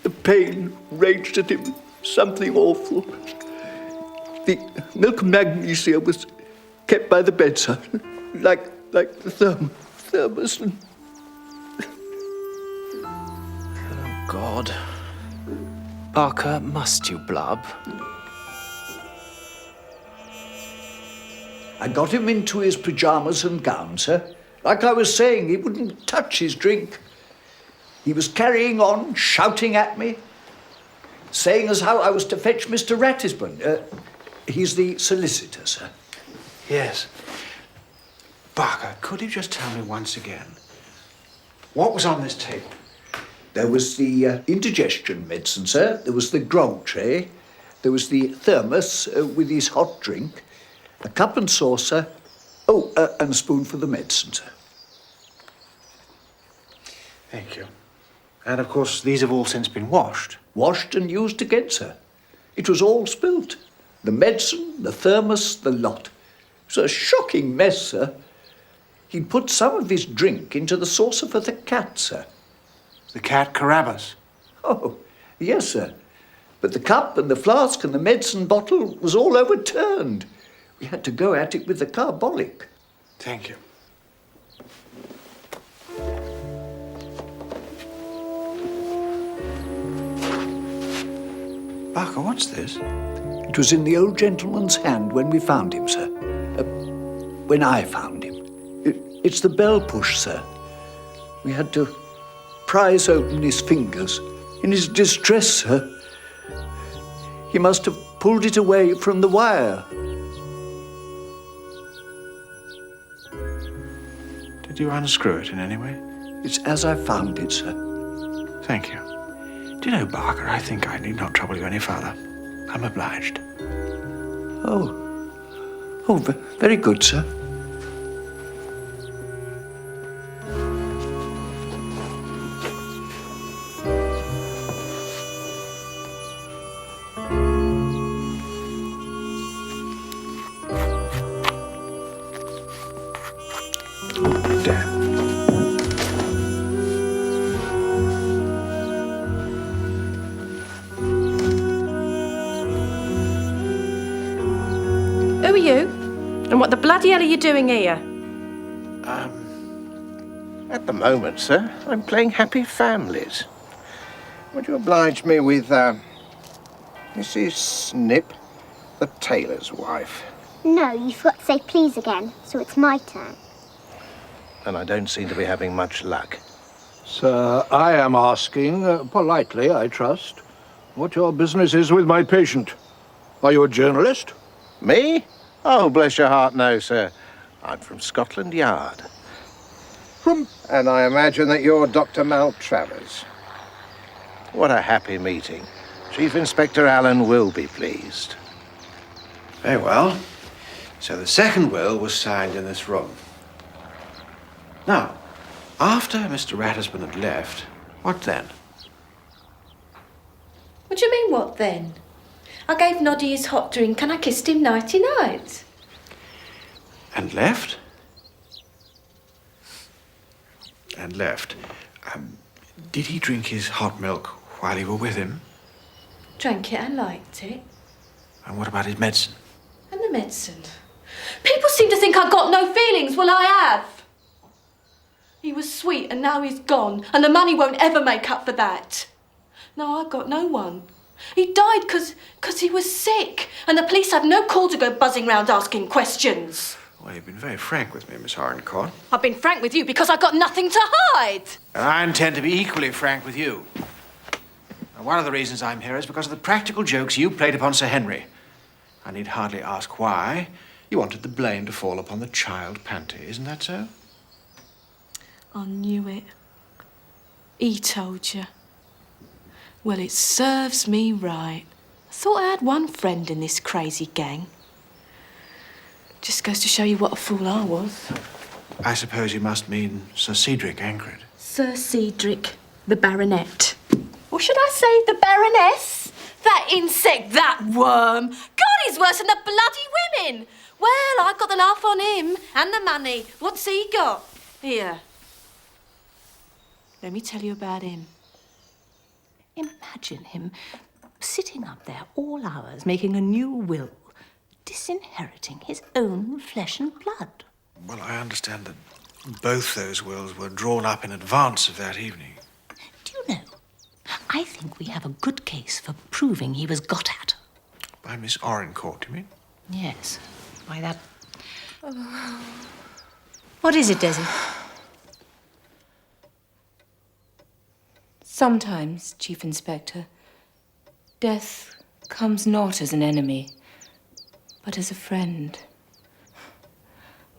[SPEAKER 17] The pain raged at him, something awful. The milk of magnesia was kept by the bed, sir, like the thermos.
[SPEAKER 5] Oh, God. Barker, must you blub?
[SPEAKER 17] I got him into his pyjamas and gown, sir. Like I was saying, he wouldn't touch his drink. He was carrying on, shouting at me, saying as how I was to fetch Mr. Ratisbon. He's the solicitor, sir.
[SPEAKER 2] Yes. Barker, could you just tell me once again, what was on this table?
[SPEAKER 17] There was the indigestion medicine, sir. There was the grog tray. There was the thermos with his hot drink, a cup and saucer. Oh, and a spoon for the medicine, sir.
[SPEAKER 2] Thank you. And of course, these have all since been washed.
[SPEAKER 17] Washed and used again, sir. It was all spilt. The medicine, the thermos, the lot. It was a shocking mess, sir. He'd put some of his drink into the saucer for the cat, sir.
[SPEAKER 2] The cat Carabbas?
[SPEAKER 17] Oh, yes, sir. But the cup and the flask and the medicine bottle was all overturned. We had to go at it with the carbolic.
[SPEAKER 2] Thank you. Barker, what's this?
[SPEAKER 17] It was in the old gentleman's hand when we found him, sir. When I found him. It's the bell push, sir. We had to prise open his fingers. In his distress, sir, he must have pulled it away from the wire.
[SPEAKER 2] Did you unscrew it in any way?
[SPEAKER 17] It's as I found it, sir.
[SPEAKER 2] Thank you. Do you know, Barker, I think I need not trouble you any further. I'm obliged.
[SPEAKER 17] Oh, very good, sir.
[SPEAKER 14] Who are you? And what the bloody hell are you doing here?
[SPEAKER 19] At the moment, sir, I'm playing Happy Families. Would you oblige me with, Mrs. Snip, the tailor's wife?
[SPEAKER 13] No, you forgot to say please again, so it's my turn.
[SPEAKER 19] And I don't seem to be having much luck.
[SPEAKER 17] Sir, I am asking, politely, I trust, what your business is with my patient. Are you a journalist?
[SPEAKER 19] Me? Oh, bless your heart, no, sir. I'm from Scotland Yard. And I imagine that you're Dr. Maltravers. What a happy meeting. Chief Inspector Alleyn will be pleased.
[SPEAKER 2] Very well. So the second will was signed in this room. Now, after Mr. Ratisbon had left, what then?
[SPEAKER 14] What do you mean, what then? I gave Noddy his hot drink and I kissed him nighty-night.
[SPEAKER 2] And left? And left. Did he drink his hot milk while you were with him?
[SPEAKER 14] Drank it and liked it.
[SPEAKER 2] And what about his medicine?
[SPEAKER 14] And the medicine. People seem to think I've got no feelings. Well, I have. He was sweet and now he's gone. And the money won't ever make up for that. No, I've got no one. He died because he was sick, and the police have no call to go buzzing round asking questions.
[SPEAKER 2] Well, you've been very frank with me, Miss Orencourt.
[SPEAKER 14] I've been frank with you because I've got nothing to hide.
[SPEAKER 2] And I intend to be equally frank with you. And one of the reasons I'm here is because of the practical jokes you played upon Sir Henry. I need hardly ask why. You wanted the blame to fall upon the child Panty, isn't that so?
[SPEAKER 14] I knew it. He told you. Well, it serves me right. I thought I had one friend in this crazy gang. Just goes to show you what a fool I was.
[SPEAKER 2] I suppose you must mean Sir Cedric Ancred.
[SPEAKER 14] Sir Cedric, the Baronet. Or should I say the Baroness? That insect, that worm. God, he's worse than the bloody women. Well, I got the laugh on him and the money. What's he got? Here. Let me tell you about him. Imagine him sitting up there all hours making a new will, disinheriting his own flesh and blood.
[SPEAKER 2] Well, I understand that both those wills were drawn up in advance of that evening.
[SPEAKER 14] Do you know, I think we have a good case for proving he was got at.
[SPEAKER 2] By Miss Orencourt, you mean?
[SPEAKER 15] Yes, by that. What is it, Desi? Sometimes, Chief Inspector, death comes not as an enemy, but as a friend.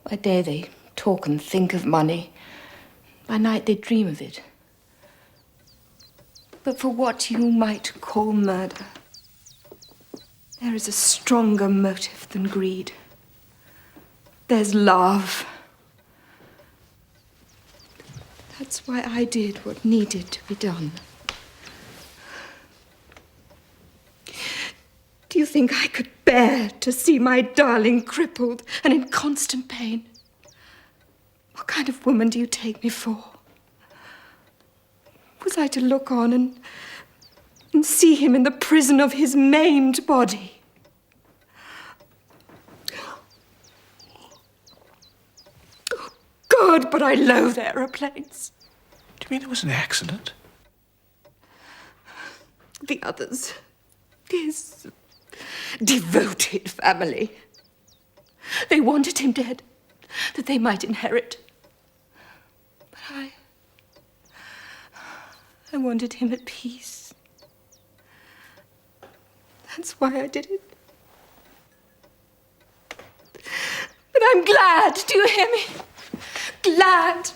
[SPEAKER 15] By day they talk and think of money. By night they dream of it. But for what you might call murder, there is a stronger motive than greed. There's love. That's why I did what needed to be done. Do you think I could bear to see my darling crippled and in constant pain? What kind of woman do you take me for? Was I to look on and see him in the prison of his maimed body? Oh, God, but I loathe aeroplanes.
[SPEAKER 2] Do you mean it was an accident?
[SPEAKER 10] The others, his devoted family, they wanted him dead, that they might inherit. But I wanted him at peace. That's why I did it. But I'm glad, do you hear me? Glad.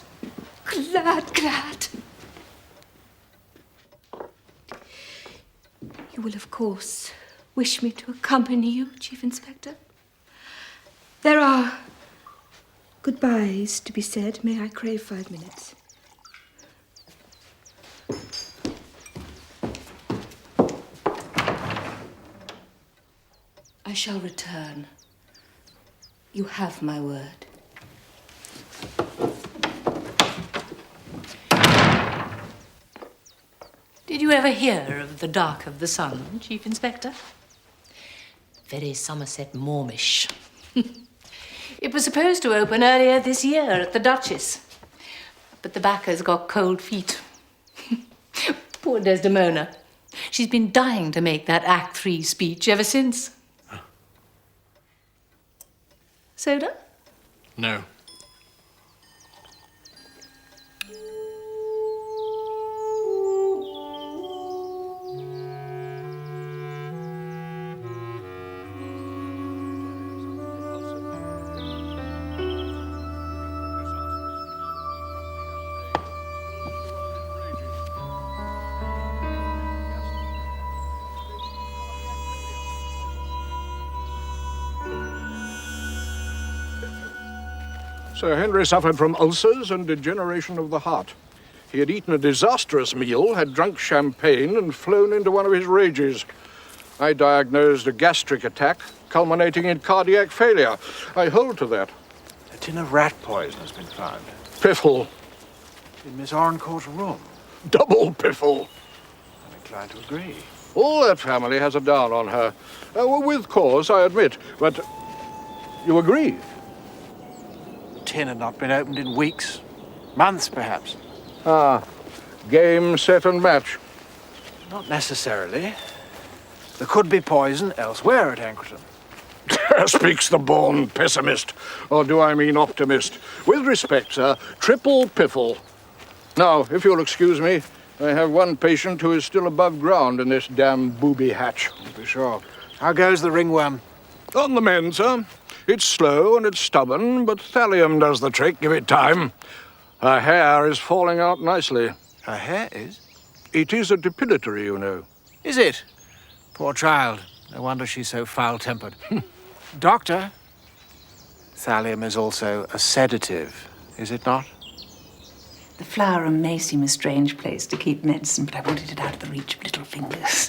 [SPEAKER 10] You will, of course, wish me to accompany you, Chief Inspector. There are goodbyes to be said. May I crave 5 minutes? I shall return. You have my word.
[SPEAKER 15] Did you ever hear of the Dark of the Sun, Chief Inspector? Very Somerset Mormish. It was supposed to open earlier this year at the Duchess, but the backers got cold feet. Poor Desdemona. She's been dying to make that Act 3 speech ever since. Soda?
[SPEAKER 2] No.
[SPEAKER 8] Sir Henry suffered from ulcers and degeneration of the heart. He had eaten a disastrous meal, had drunk champagne, and flown into one of his rages. I diagnosed a gastric attack, culminating in cardiac failure. I hold to that.
[SPEAKER 2] A tin of rat poison has been found.
[SPEAKER 8] Piffle.
[SPEAKER 2] In Miss Orencourt's room.
[SPEAKER 8] Double piffle.
[SPEAKER 2] I'm inclined to agree.
[SPEAKER 8] All that family has a down on her. With cause, I admit. But you agree?
[SPEAKER 2] The tin had not been opened in weeks. Months, perhaps.
[SPEAKER 8] Ah, game, set, and match.
[SPEAKER 2] Not necessarily. There could be poison elsewhere at Ancreton.
[SPEAKER 8] Speaks the born pessimist, or do I mean optimist? With respect, sir, triple piffle. Now, if you'll excuse me, I have one patient who is still above ground in this damn booby hatch.
[SPEAKER 2] To be sure. How goes the ringworm?
[SPEAKER 8] On the mend, sir. It's slow and it's stubborn, but thallium does the trick. Give it time. Her hair is falling out nicely.
[SPEAKER 2] Her hair is?
[SPEAKER 8] It is a depilatory, you know.
[SPEAKER 2] Is it? Poor child. No wonder she's so foul-tempered. Doctor, thallium is also a sedative, is it not?
[SPEAKER 9] The flower room may seem a strange place to keep medicine, but I wanted it out of the reach of little fingers.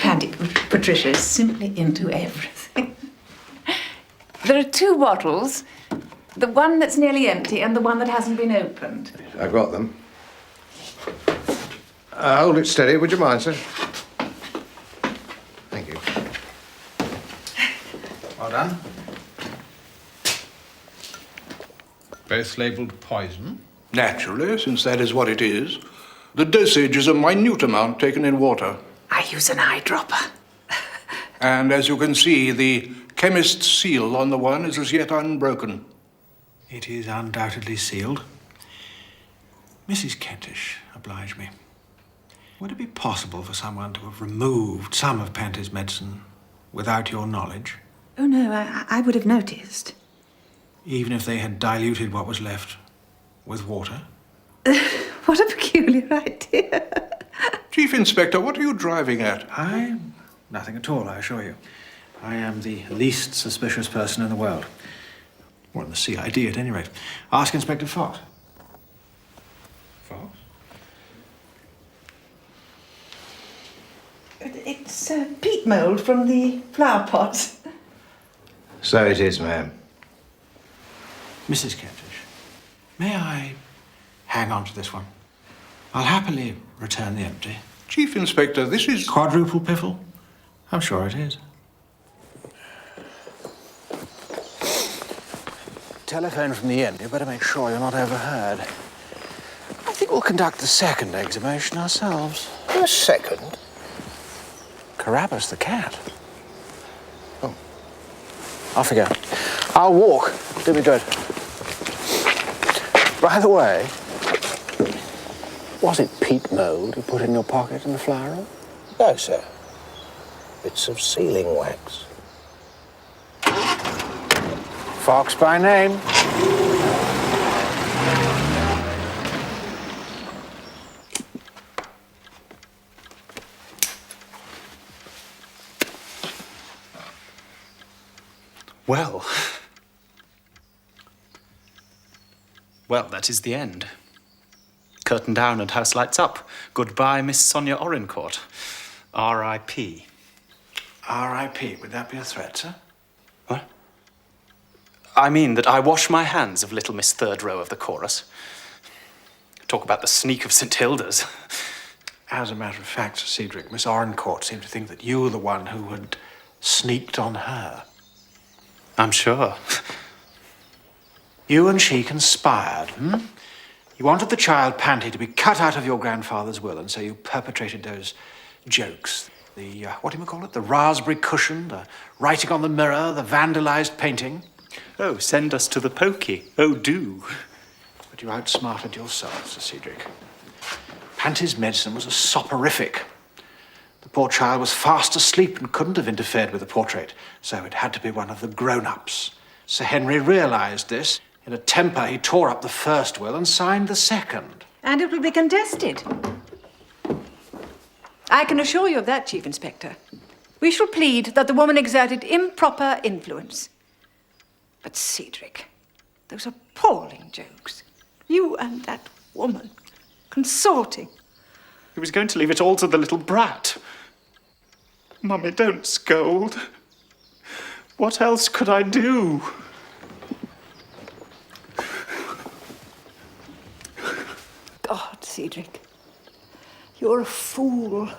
[SPEAKER 9] Handy, Patricia is simply into everything. There are 2 bottles. The one that's nearly empty and the one that hasn't been opened.
[SPEAKER 19] I've got them. Hold it steady, would you mind, sir? Thank you. Well done.
[SPEAKER 8] Both labelled poison? Naturally, since that is what it is. The dosage is a minute amount taken in water.
[SPEAKER 9] I use an eyedropper.
[SPEAKER 8] And as you can see, the chemist's seal on the one is as yet unbroken.
[SPEAKER 2] It is undoubtedly sealed. Mrs. Kentish, oblige me. Would it be possible for someone to have removed some of Panty's medicine without your knowledge?
[SPEAKER 9] Oh, no, I would have noticed.
[SPEAKER 2] Even if they had diluted what was left with water?
[SPEAKER 9] What a peculiar idea.
[SPEAKER 8] Chief Inspector, what are you driving at?
[SPEAKER 2] Nothing at all, I assure you. I am the least suspicious person in the world. Or in the CID, at any rate. Ask Inspector Fox.
[SPEAKER 8] Fox?
[SPEAKER 9] It's peat mould from the flower pots.
[SPEAKER 19] So it is, ma'am.
[SPEAKER 2] Mrs. Kentish, may I hang on to this one? I'll happily return the empty.
[SPEAKER 8] Chief Inspector, this is...
[SPEAKER 2] Quadruple piffle? I'm sure it is. Telephone from the inn. You better make sure you're not overheard. I think we'll conduct the second exhumation ourselves.
[SPEAKER 19] The second?
[SPEAKER 2] Carapace the cat. Oh. Off you go. I'll walk. Do me good. By the way, was it peat mould you put in your pocket in the flower room?
[SPEAKER 19] No, sir. Bits of sealing wax.
[SPEAKER 2] Fox by name.
[SPEAKER 5] Well. Well, that is the end. Curtain down and house lights up. Goodbye, Miss Sonia Orencourt. R.I.P.
[SPEAKER 2] R.I.P. Would that be a threat, sir?
[SPEAKER 5] What? I mean that I wash my hands of little Miss Third Row of the chorus. Talk about the sneak of St. Hilda's.
[SPEAKER 2] As a matter of fact, Sir Cedric, Miss Orencourt seemed to think that you were the one who had sneaked on her.
[SPEAKER 5] I'm sure.
[SPEAKER 2] You and she conspired, You wanted the child Panty to be cut out of your grandfather's will, and so you perpetrated those jokes. The, what do you call it? The raspberry cushion, the writing on the mirror, the vandalized painting.
[SPEAKER 5] Oh, send us to the pokey. Oh, do.
[SPEAKER 2] But you outsmarted yourself, Sir Cedric. Panty's medicine was a soporific. The poor child was fast asleep and couldn't have interfered with the portrait, so it had to be one of the grown-ups. Sir Henry realized this. In a temper, he tore up the first will and signed the second.
[SPEAKER 10] And it will be contested. I can assure you of that, Chief Inspector. We shall plead that the woman exerted improper influence. But Cedric, those appalling jokes. You and that woman consorting.
[SPEAKER 5] He was going to leave it all to the little brat. Mummy, don't scold. What else could I do?
[SPEAKER 10] God, Cedric, you're a fool.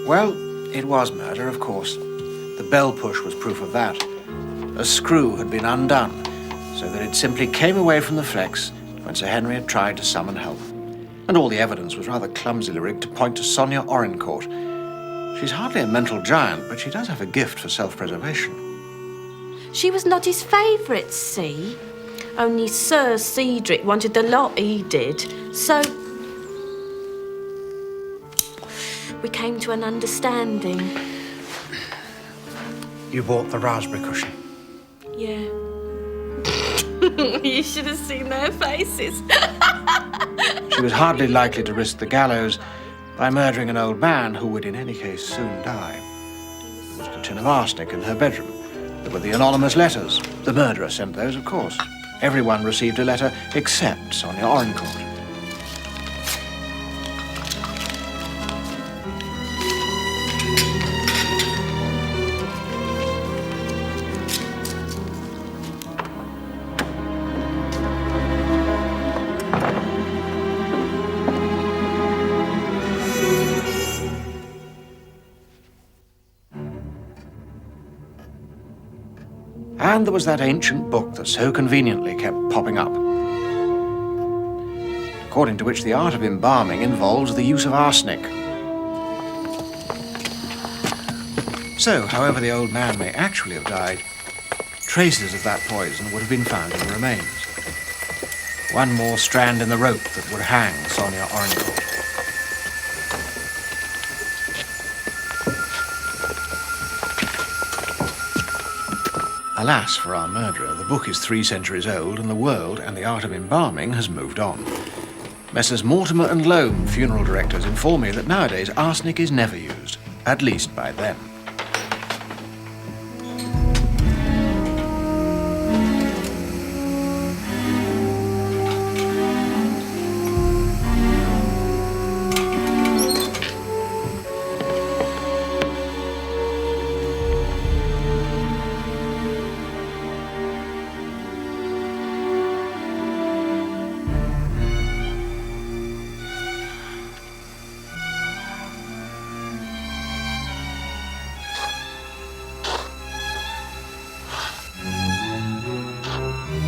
[SPEAKER 2] Well, it was murder, of course. The bell push was proof of that. A screw had been undone, so that it simply came away from the flex when Sir Henry had tried to summon help. And all the evidence was rather clumsily rigged to point to Sonia Orencourt. She's hardly a mental giant, but she does have a gift for self-preservation.
[SPEAKER 14] She was not his favourite, see? Only Sir Cedric wanted the lot he did, so we came to an understanding.
[SPEAKER 2] You bought the raspberry cushion.
[SPEAKER 14] Yeah. You should have seen their faces.
[SPEAKER 2] She was hardly likely to risk the gallows by murdering an old man who would in any case soon die. There was the tin of arsenic in her bedroom. There were the anonymous letters. The murderer sent those, of course. Everyone received a letter except Sonia Orencourt. And there was that ancient book that so conveniently kept popping up, according to which the art of embalming involves the use of arsenic. So, however the old man may actually have died, traces of that poison would have been found in the remains. One more strand in the rope that would hang Sonia Orencourt. Alas for our murderer, the book is 3 centuries old, and the world and the art of embalming has moved on. Messrs. Mortimer and Loam, funeral directors, inform me that nowadays arsenic is never used, at least by them.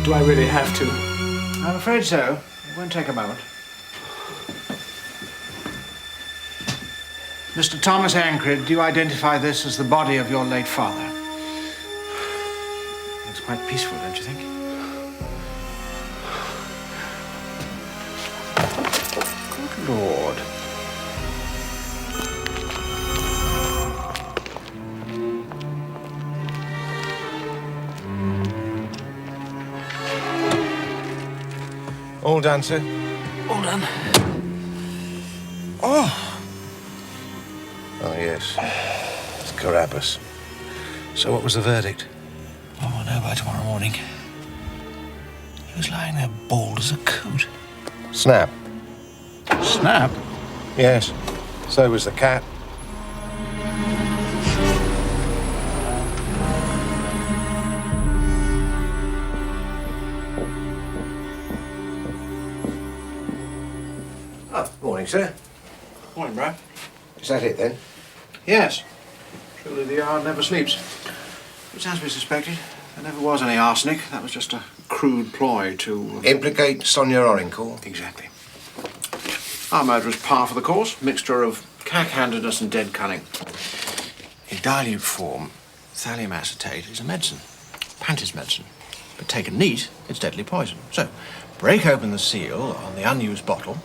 [SPEAKER 2] Do I really have to? I'm afraid so. It won't take a moment. Mr. Thomas Ancred, do you identify this as the body of your late father? Looks quite peaceful, don't you think? Good Lord.
[SPEAKER 19] All done, sir?
[SPEAKER 2] All done.
[SPEAKER 19] Oh, yes. It's Carapace. So what was the verdict?
[SPEAKER 2] Oh, we'll know by tomorrow morning. He was lying there bald as a coot.
[SPEAKER 19] Snap.
[SPEAKER 2] Snap?
[SPEAKER 19] Yes. So was the cat. Morning, sir.
[SPEAKER 2] Morning, Brad.
[SPEAKER 19] Is that it, then?
[SPEAKER 2] Yes. Truly the yard never sleeps. It's as we suspected. There never was any arsenic. That was just a crude ploy to...
[SPEAKER 19] Implicate Sonia Orencourt?
[SPEAKER 2] Exactly. Our murder is par for the course. Mixture of cack-handedness and dead cunning. In dilute form, thallium acetate is a medicine. Pantis medicine. But taken neat, it's deadly poison. So, break open the seal on the unused bottle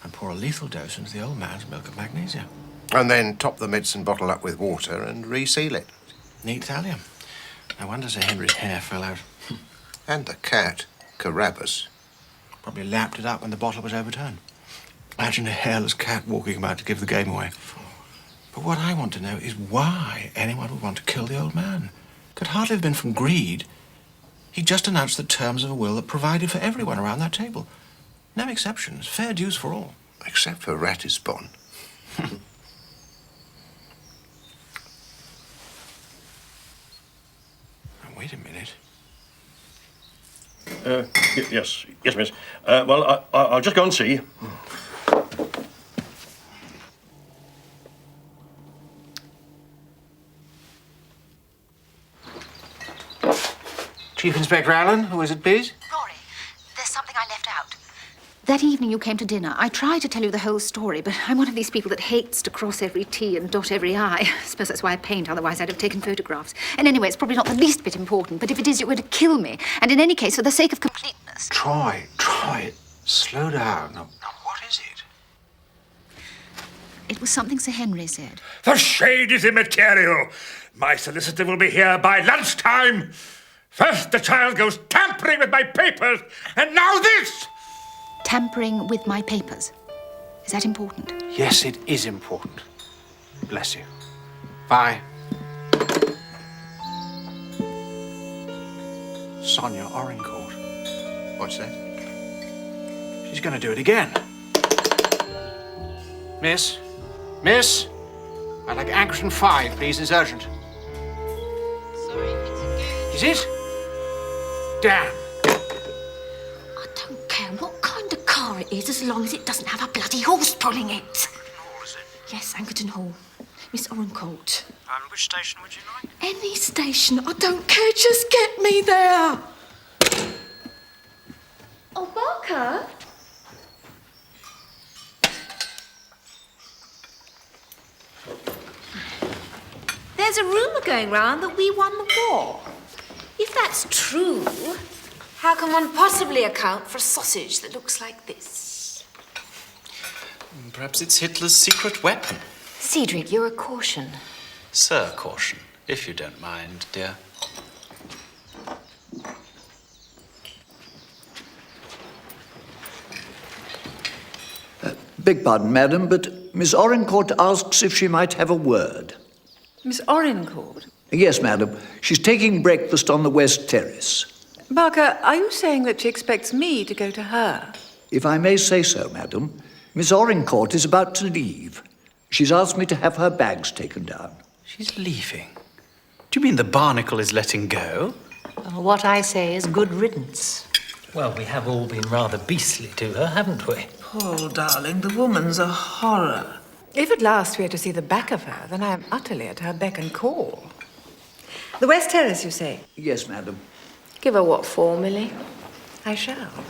[SPEAKER 2] and pour a lethal dose into the old man's milk of magnesia.
[SPEAKER 19] And then top the medicine bottle up with water and reseal it.
[SPEAKER 2] Neat thallium. No wonder Sir Henry's hair fell out.
[SPEAKER 19] And the cat, Carapace.
[SPEAKER 2] Probably lapped it up when the bottle was overturned. Imagine a hairless cat walking about to give the game away. But what I want to know is why anyone would want to kill the old man. Could hardly have been from greed. He just announced the terms of a will that provided for everyone around that table. No exceptions. Fair dues for all.
[SPEAKER 19] Except for Ratisbon.
[SPEAKER 2] Wait a minute.
[SPEAKER 7] Yes, miss. Well, I'll just go and see.
[SPEAKER 2] Chief Inspector Alleyn, who is it, please?
[SPEAKER 4] Rory, there's something I left out. That evening you came to dinner, I tried to tell you the whole story, but I'm one of these people that hates to cross every T and dot every I. I suppose that's why I paint, otherwise I'd have taken photographs. And anyway, it's probably not the least bit important, but if it is, you're going to kill me. And in any case, for the sake of completeness...
[SPEAKER 2] Try. Slow down. Now, what is it?
[SPEAKER 4] It was something Sir Henry said.
[SPEAKER 12] The shade is immaterial. My solicitor will be here by lunchtime. First the child goes tampering with my papers, and now this!
[SPEAKER 4] Tampering with my papers. Is that important?
[SPEAKER 2] Yes, it is important. Bless you. Bye. Sonia Orencourt. What's that? She's going to do it again. Miss? I'd like Anchorton 5, please. It's urgent.
[SPEAKER 15] Sorry, it's engaged.
[SPEAKER 2] Is it? Damn.
[SPEAKER 14] I don't care what kind of car it is, as long as it doesn't have a bloody horse pulling it.
[SPEAKER 6] Hall, is it?
[SPEAKER 14] Yes, Anchorton Hall. Miss Orencourt.
[SPEAKER 6] And which station would you like?
[SPEAKER 14] Any station, I don't care, just get me there.
[SPEAKER 11] Oh, Barker?
[SPEAKER 3] There's a rumour going round that we won the war. If that's true, how can one possibly account for a sausage that looks like this?
[SPEAKER 5] Perhaps it's Hitler's secret weapon.
[SPEAKER 3] Cedric, you're a caution.
[SPEAKER 5] Sir Caution, if you don't mind, dear.
[SPEAKER 17] Beg pardon, madam, but Miss Orencourt asks if she might have a word.
[SPEAKER 10] Miss Orencourt?
[SPEAKER 17] Yes, madam. She's taking breakfast on the West Terrace.
[SPEAKER 10] Barker, are you saying that she expects me to go to her?
[SPEAKER 17] If I may say so, madam, Miss Orencourt is about to leave. She's asked me to have her bags taken down.
[SPEAKER 5] She's leaving? Do you mean the barnacle is letting go?
[SPEAKER 15] What I say is good riddance.
[SPEAKER 20] Well, we have all been rather beastly to her, haven't we?
[SPEAKER 9] Paul, darling, the woman's a horror.
[SPEAKER 10] If at last we are to see the back of her, then I am utterly at her beck and call. The West Terrace, you say?
[SPEAKER 17] Yes, madam.
[SPEAKER 3] Give her what for, Millie?
[SPEAKER 10] I shall.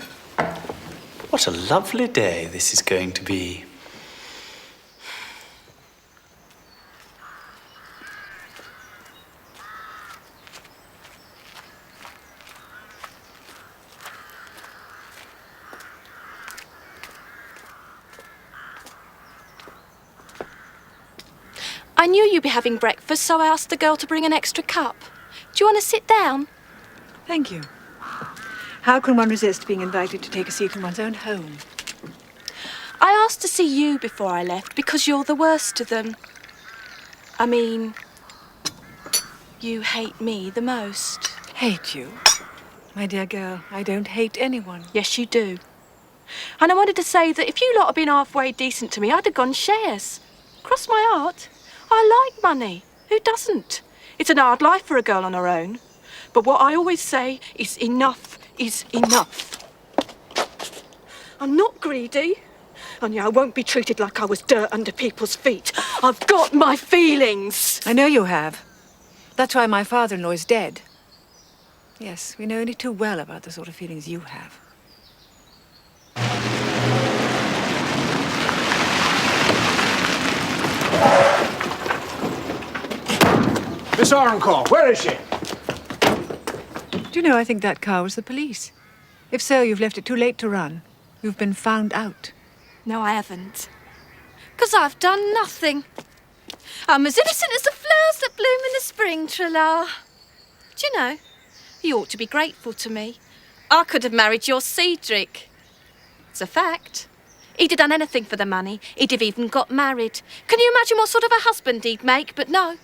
[SPEAKER 5] What a lovely day this is going to be.
[SPEAKER 14] I knew you'd be having breakfast, so I asked the girl to bring an extra cup. Do you want to sit down?
[SPEAKER 10] Thank you. How can one resist being invited to take a seat in one's own home?
[SPEAKER 14] I asked to see you before I left because you're the worst of them. I mean, you hate me the most.
[SPEAKER 10] Hate you? My dear girl, I don't hate anyone.
[SPEAKER 14] Yes, you do. And I wanted to say that if you lot had been halfway decent to me, I'd have gone shares. Cross my heart. I like money. Who doesn't? It's an hard life for a girl on her own. But what I always say is enough is enough. I'm not greedy. And I won't be treated like I was dirt under people's feet. I've got my feelings.
[SPEAKER 10] I know you have. That's why my father-in-law is dead. Yes, we know only too well about the sort of feelings you have.
[SPEAKER 2] Miss Orencourt, where is she?
[SPEAKER 10] Do you know, I think that car was the police. If so, you've left it too late to run. You've been found out.
[SPEAKER 14] No, I haven't. 'Cause I've done nothing. I'm as innocent as the flowers that bloom in the spring, Trela. Do you know, you ought to be grateful to me. I could have married your Cedric. It's a fact. He'd have done anything for the money. He'd have even got married. Can you imagine what sort of a husband he'd make? But no.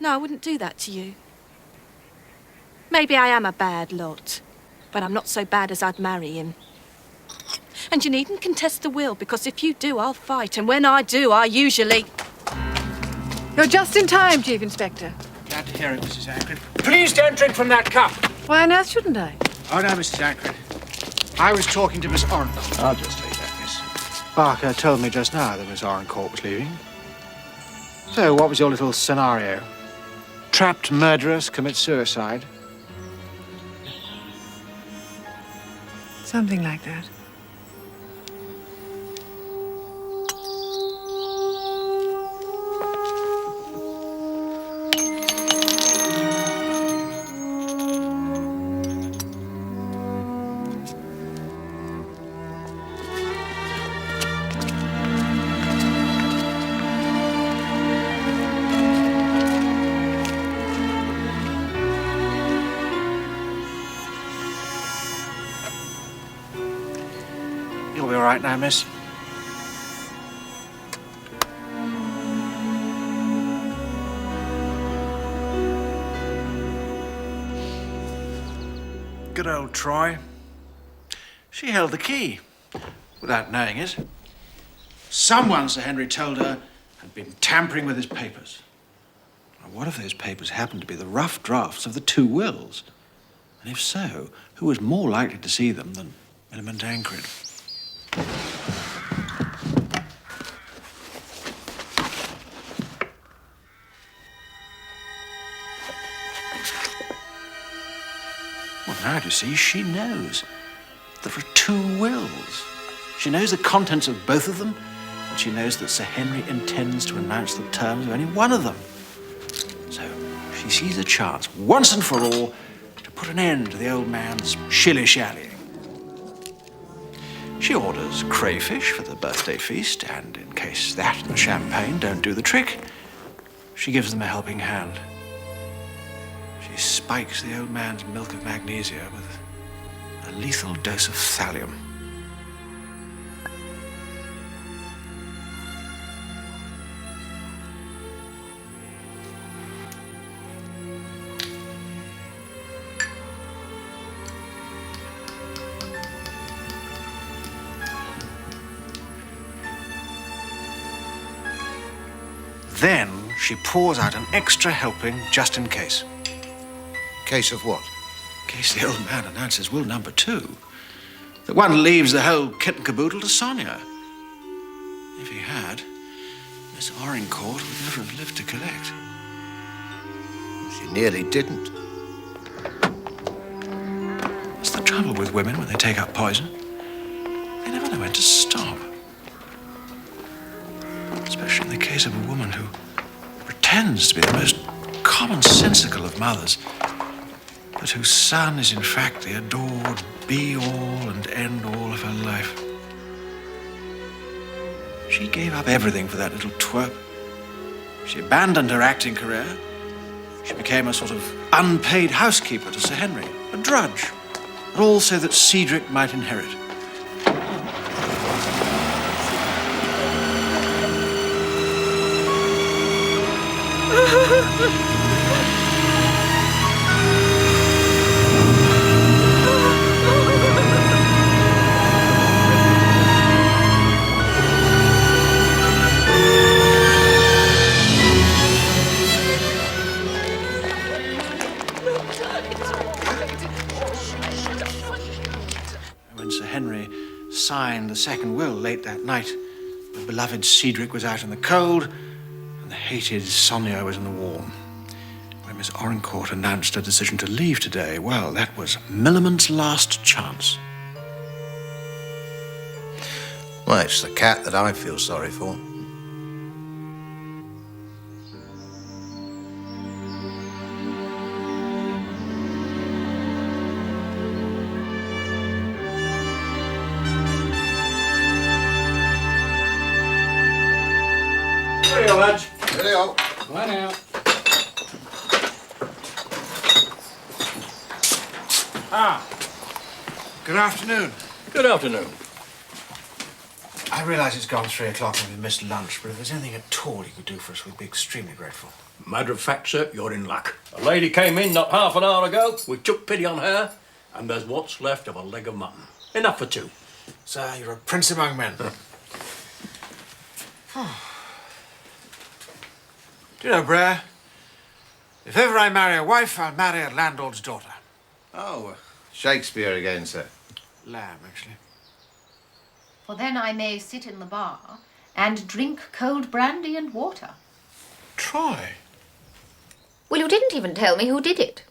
[SPEAKER 14] No, I wouldn't do that to you. Maybe I am a bad lot, but I'm not so bad as I'd marry him. And you needn't contest the will, because if you do, I'll fight. And when I do, I usually...
[SPEAKER 10] You're just in time, Chief Inspector.
[SPEAKER 2] Glad to hear it, Mrs. Ancred. Please don't drink from that cup.
[SPEAKER 10] Why on earth shouldn't I?
[SPEAKER 2] Oh, no, Mrs. Ancred. I was talking to Miss Orencourt. I'll just take that, miss. Barker told me just now that Miss Orencourt was leaving. So, what was your little scenario? Trapped murderers commit suicide.
[SPEAKER 9] Something like that.
[SPEAKER 2] You'll be all right now, miss. Good old Troy. She held the key, without knowing it. Someone, Sir Henry told her, had been tampering with his papers. Now, what if those papers happened to be the rough drafts of the 2 wills? And if so, who was more likely to see them than Millamant Ancred? Well, now, you see, she knows. There are 2 wills. She knows the contents of both of them, and she knows that Sir Henry intends to announce the terms of only one of them. So she sees a chance, once and for all, to put an end to the old man's shilly-shallying. She orders crayfish for the birthday feast, and in case that and the champagne don't do the trick, she gives them a helping hand. She spikes the old man's milk of magnesia with a lethal dose of thallium. Then she pours out an extra helping just in case.
[SPEAKER 19] Case of what?
[SPEAKER 2] In case the old man announces will number 2. That one leaves the whole kit and caboodle to Sonia. If he had, Miss Orincourt would never have lived to collect.
[SPEAKER 19] She nearly didn't.
[SPEAKER 2] That's the trouble with women when they take up poison. They never know when to stop. Especially in the case of a woman who pretends to be the most commonsensical of mothers, but whose son is in fact the adored be-all and end-all of her life. She gave up everything for that little twerp. She abandoned her acting career. She became a sort of unpaid housekeeper to Sir Henry, a drudge, but all so that Cedric might inherit. When Sir Henry signed the second will late that night, the beloved Cedric was out in the cold, and the hated Sonia was in the warm. When Miss Orincourt announced her decision to leave today, well, that was Millamant's last chance.
[SPEAKER 19] Well, it's the cat that I feel sorry for.
[SPEAKER 8] Cheerio, lads.
[SPEAKER 19] Cheerio.
[SPEAKER 6] Right now.
[SPEAKER 2] Good afternoon.
[SPEAKER 7] Good afternoon.
[SPEAKER 2] I realise it's gone 3 o'clock and we've missed lunch, but if there's anything at all you could do for us, we'd be extremely grateful.
[SPEAKER 7] Matter of fact, sir, you're in luck. A lady came in not half an hour ago. We took pity on her, and there's what's left of a leg of mutton. Enough for 2.
[SPEAKER 2] Sir, you're a prince among men. Do you know, Brer, if ever I marry a wife, I'll marry a landlord's daughter.
[SPEAKER 19] Oh, Shakespeare again, sir.
[SPEAKER 2] Lamb, actually.
[SPEAKER 4] For then I may sit in the bar and drink cold brandy and water.
[SPEAKER 2] Troy?
[SPEAKER 4] Well, you didn't even tell me who did it.